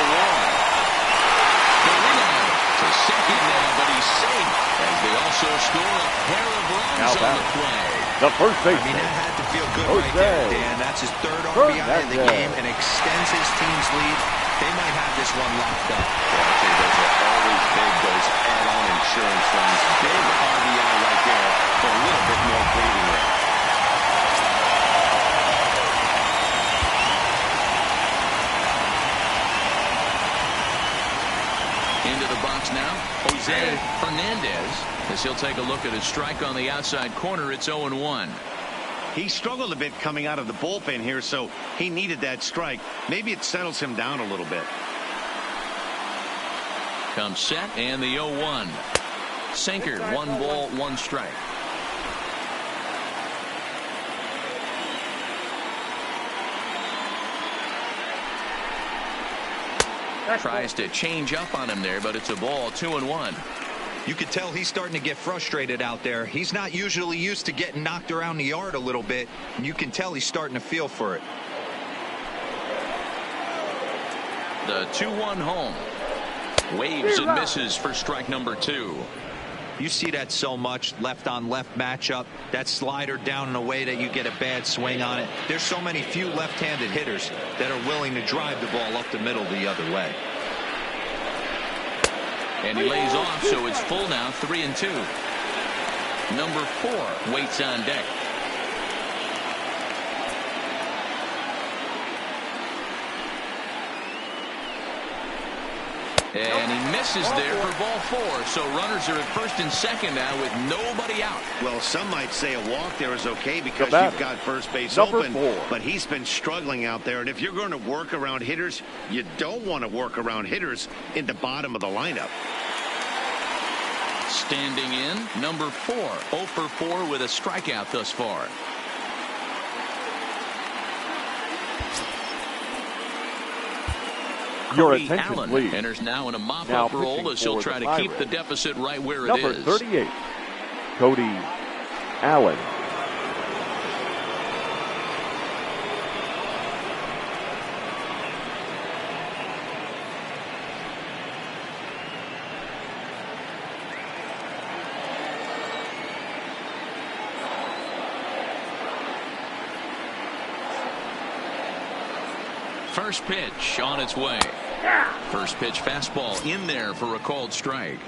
on the play. The first baseman. I mean, that had to feel good right there, Dan. That's his third RBI in the game and extends his team's lead. They might have this one locked up. Well, I'll tell you, those are always big, those add-on insurance runs. Big RBI right there for a little bit more breathing room. Into the box now, Jose Fernandez, as he'll take a look at his strike on the outside corner. It's 0-1. He struggled a bit coming out of the bullpen here, so he needed that strike. Maybe it settles him down a little bit. Comes set, and the 0-1. Sinker, 1 ball, 1 strike. Tries to change up on him there, but it's a ball, 2-1. You could tell he's starting to get frustrated out there. He's not usually used to getting knocked around the yard a little bit, and you can tell he's starting to feel for it. The 2-1 home. Waves and misses for strike number 2. You see that so much, left-on-left matchup. That slider down in a way that you get a bad swing on it. There's so many few left-handed hitters that are willing to drive the ball up the middle the other way. And he lays off, so it's full now, 3-2. Number 4 waits on deck. And he misses there for ball 4. So runners are at first and second now with nobody out. Well, some might say a walk there is okay because you've got first base open. But he's been struggling out there. And if you're going to work around hitters, you don't want to work around hitters in the bottom of the lineup. Standing in, number 4. 0 for 4 with a strikeout thus far. Your Cody attention, Allen please. enters now in a mop-up role as he'll try to keep the deficit right where it is. Number 38, Cody Allen. First pitch on its way. First pitch fastball in there for a called strike.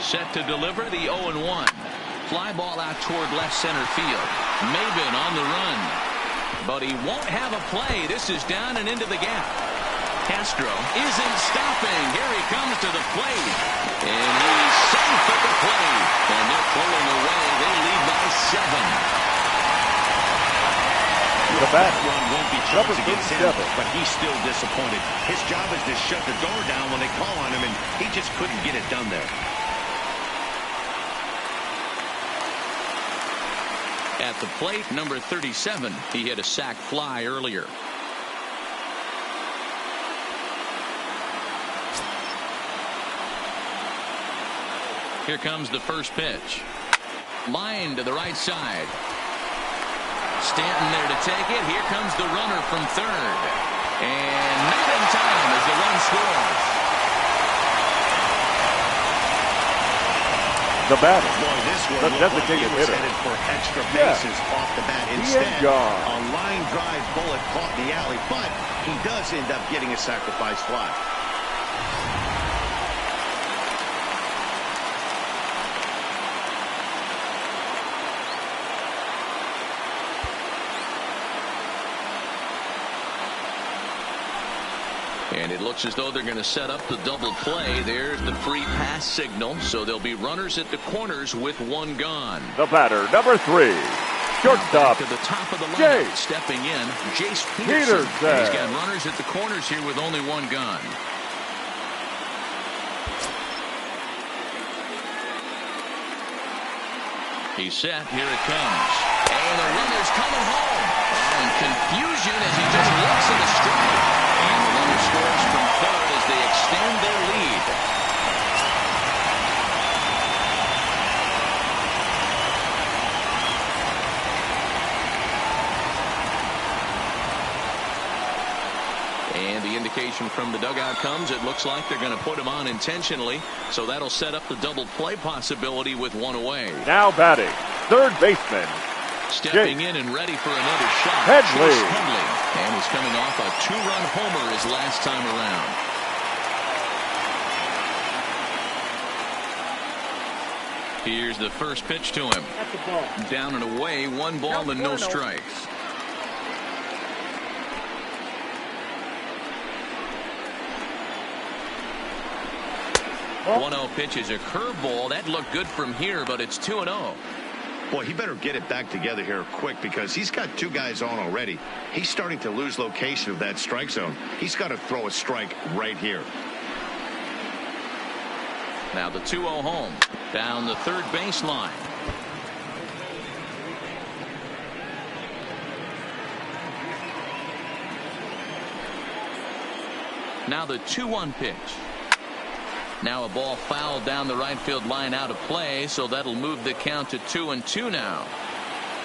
Set to deliver the 0-1. Fly ball out toward left center field. Maben on the run. But he won't have a play. This is down and into the gap. Castro isn't stopping. Here he comes to the plate. And he's safe at the plate. And they're pulling away. They lead by 7. The bat run won't be charged against him, but he's still disappointed. His job is to shut the door down when they call on him, and he just couldn't get it done there. At the plate, number 37. He hit a sac fly earlier. Here comes the first pitch. Line to the right side. Stanton there to take it. Here comes the runner from third. And not in time as the run scores. The batter. Boy, this one the designated was hitter. headed for extra bases off the bat. Instead, a line drive bullet caught in the alley, but he does end up getting a sacrifice fly. And it looks as though they're going to set up the double play. There's the free pass signal. So there'll be runners at the corners with one gone. The batter, number 3. Shortstop. To the top of the lineup, stepping in, Jace Peterson. He's got runners at the corners here with only one gone. He's set. Here it comes. And the runner's coming home. And confusion as he just looks at the strike. And the runner scores from third as they extend their lead. And the the indication from the dugout comes, it looks like they're going to put him on intentionally. So that'll set up the double play possibility with one away. Now batting, third baseman. Stepping in and ready for another shot. Headley. And he's coming off a 2-run homer his last time around. Here's the first pitch to him. Down and away, 1 ball and no strikes. Oh. 1-0 pitch is a curveball. That looked good from here, but it's 2-0. Boy, he better get it back together here quick because he's got 2 guys on already. He's starting to lose location of that strike zone. He's got to throw a strike right here. Now the 2-0 home. Down the third baseline. Now the 2-1 pitch. Now a ball fouled down the right field line out of play, so that'll move the count to 2-2 now.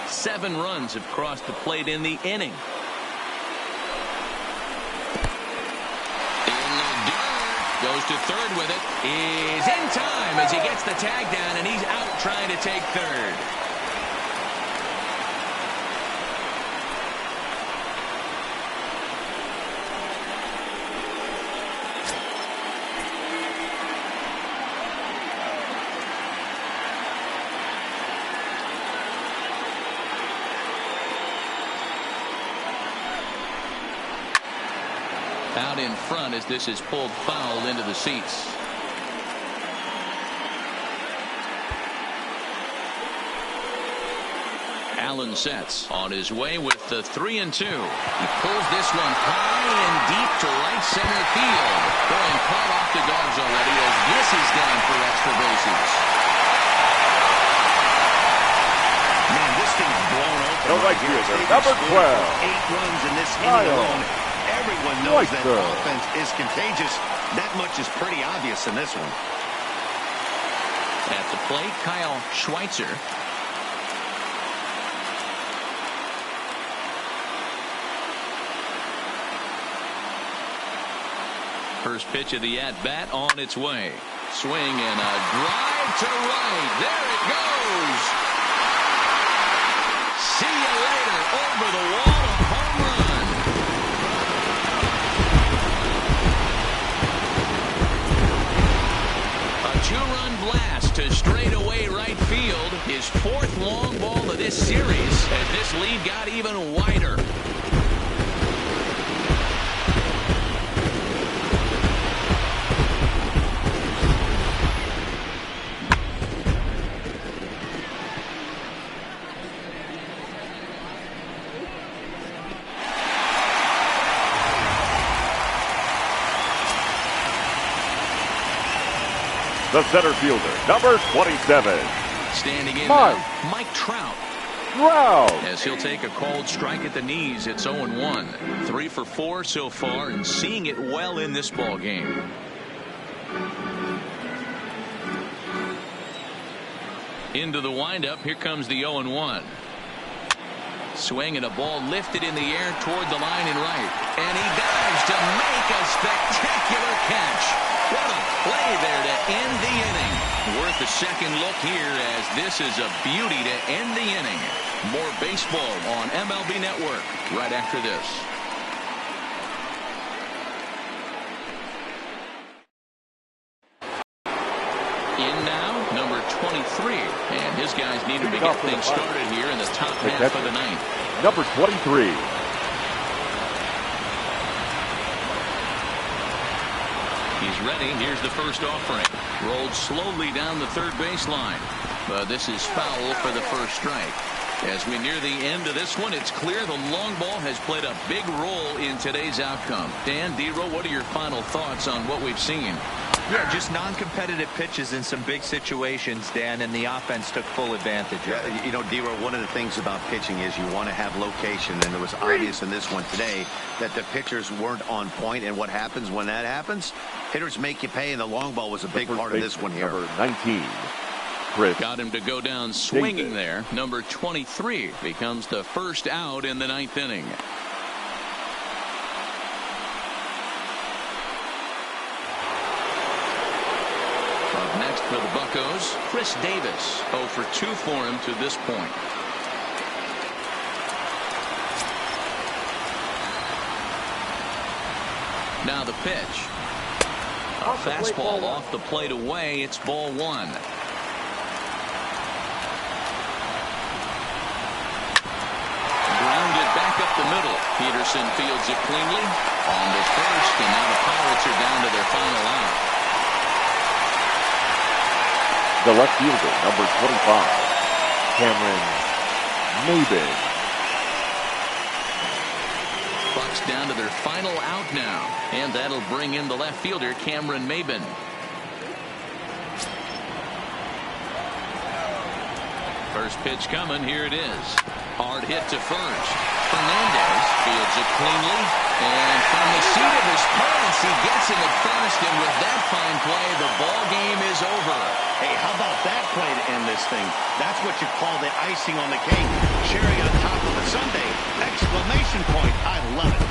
7 runs have crossed the plate in the inning. In the dirt. Goes to third with it. Is in time as he gets the tag down, and he's out trying to take third. Out in front as this is pulled foul into the seats. Allen sets on his way with the 3-2. He pulls this one high and deep to right center field. Going caught off the dogs already as this is down for extra bases. Man, this thing's blown open. No right fielder, number 12. 8 runs in this inning alone. Everyone knows that offense is contagious. That much is pretty obvious in this one. At the plate, Kyle Schweitzer. First pitch of the at-bat on its way. Swing and a drive to right. There it goes. See you later. Over the wall. A home run. A 2-run blast to straightaway right field. His 4th long ball of this series as this lead got even wider. The center fielder, number 27. Standing in now, Mike Trout. As he'll take a called strike at the knees. It's 0-1. 3 for 4 so far and seeing it well in this ball game. Into the windup. Here comes the 0-1. Swing and a ball lifted in the air toward the line and right. And he dives to make a spectacular catch. What a play there to end the inning. Worth a second look here as this is a beauty to end the inning. More baseball on MLB Network right after this. In now, number 23. And his guys need him to get things started here in the top half of the ninth. Number 23. He's ready. Here's the first offering. Rolled slowly down the third baseline. But this is foul for the first strike. As we near the end of this one, it's clear the long ball has played a big role in today's outcome. Dan, D-Row, what are your final thoughts on what we've seen? Yeah, just non-competitive pitches in some big situations, Dan, and the offense took full advantage of it. Yeah, you know, D-Row, one of the things about pitching is you want to have location, and it was obvious in this one today that the pitchers weren't on point, and what happens when that happens? Hitters make you pay, and the long ball was a big part of this one here. Number 19. Chris. Got him to go down swinging there. Number 23 becomes the first out in the ninth inning. For the Buccos, Chris Davis, 0 for 2 for him to this point. Now the pitch. A fastball off the plate away. It's ball 1. Grounded back up the middle. Peterson fields it cleanly. On to first, and now the Pirates are down to their final out. The left fielder, number 25, Cameron Maybin. Bucks down to their final out now, and that'll bring in the left fielder, Cameron Maybin. First pitch coming. Here it is. Hard hit to first. Fernandez fields it cleanly, and from the seat of his pants, he gets him at first, and with that fine play, the ball game is over. Hey, how about that play to end this thing? That's what you call the icing on the cake. Cherry on top of the sundae. Exclamation point. I love it.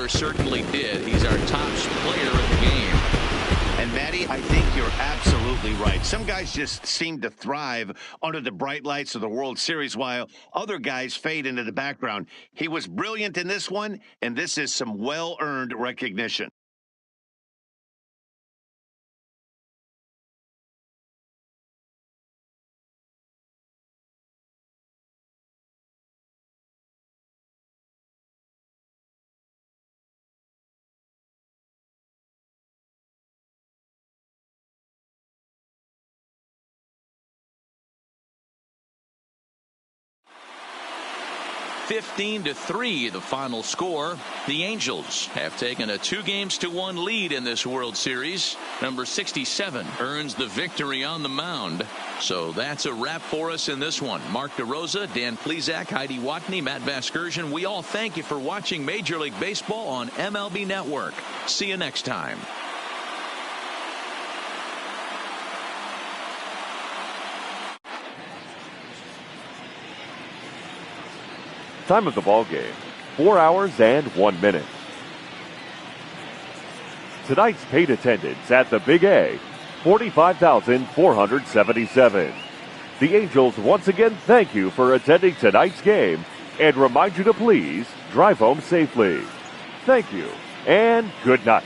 Certainly did. He's our top player of the game. And Matty, I think you're absolutely right. Some guys just seem to thrive under the bright lights of the World Series while other guys fade into the background. He was brilliant in this one, and this is some well-earned recognition. (15-3) the final score. The Angels have taken a 2-1 lead in this World Series. Number 67 earns the victory on the mound. So that's a wrap for us in this one. Mark DeRosa, Dan Plesac, Heidi Watney, Matt Vasgersian. We all thank you for watching Major League Baseball on MLB Network. See you next time. Time of the ball game, 4 hours and 1 minute. Tonight's paid attendance at the Big A, 45,477. The Angels once again thank you for attending tonight's game and remind you to please drive home safely. Thank you and good night.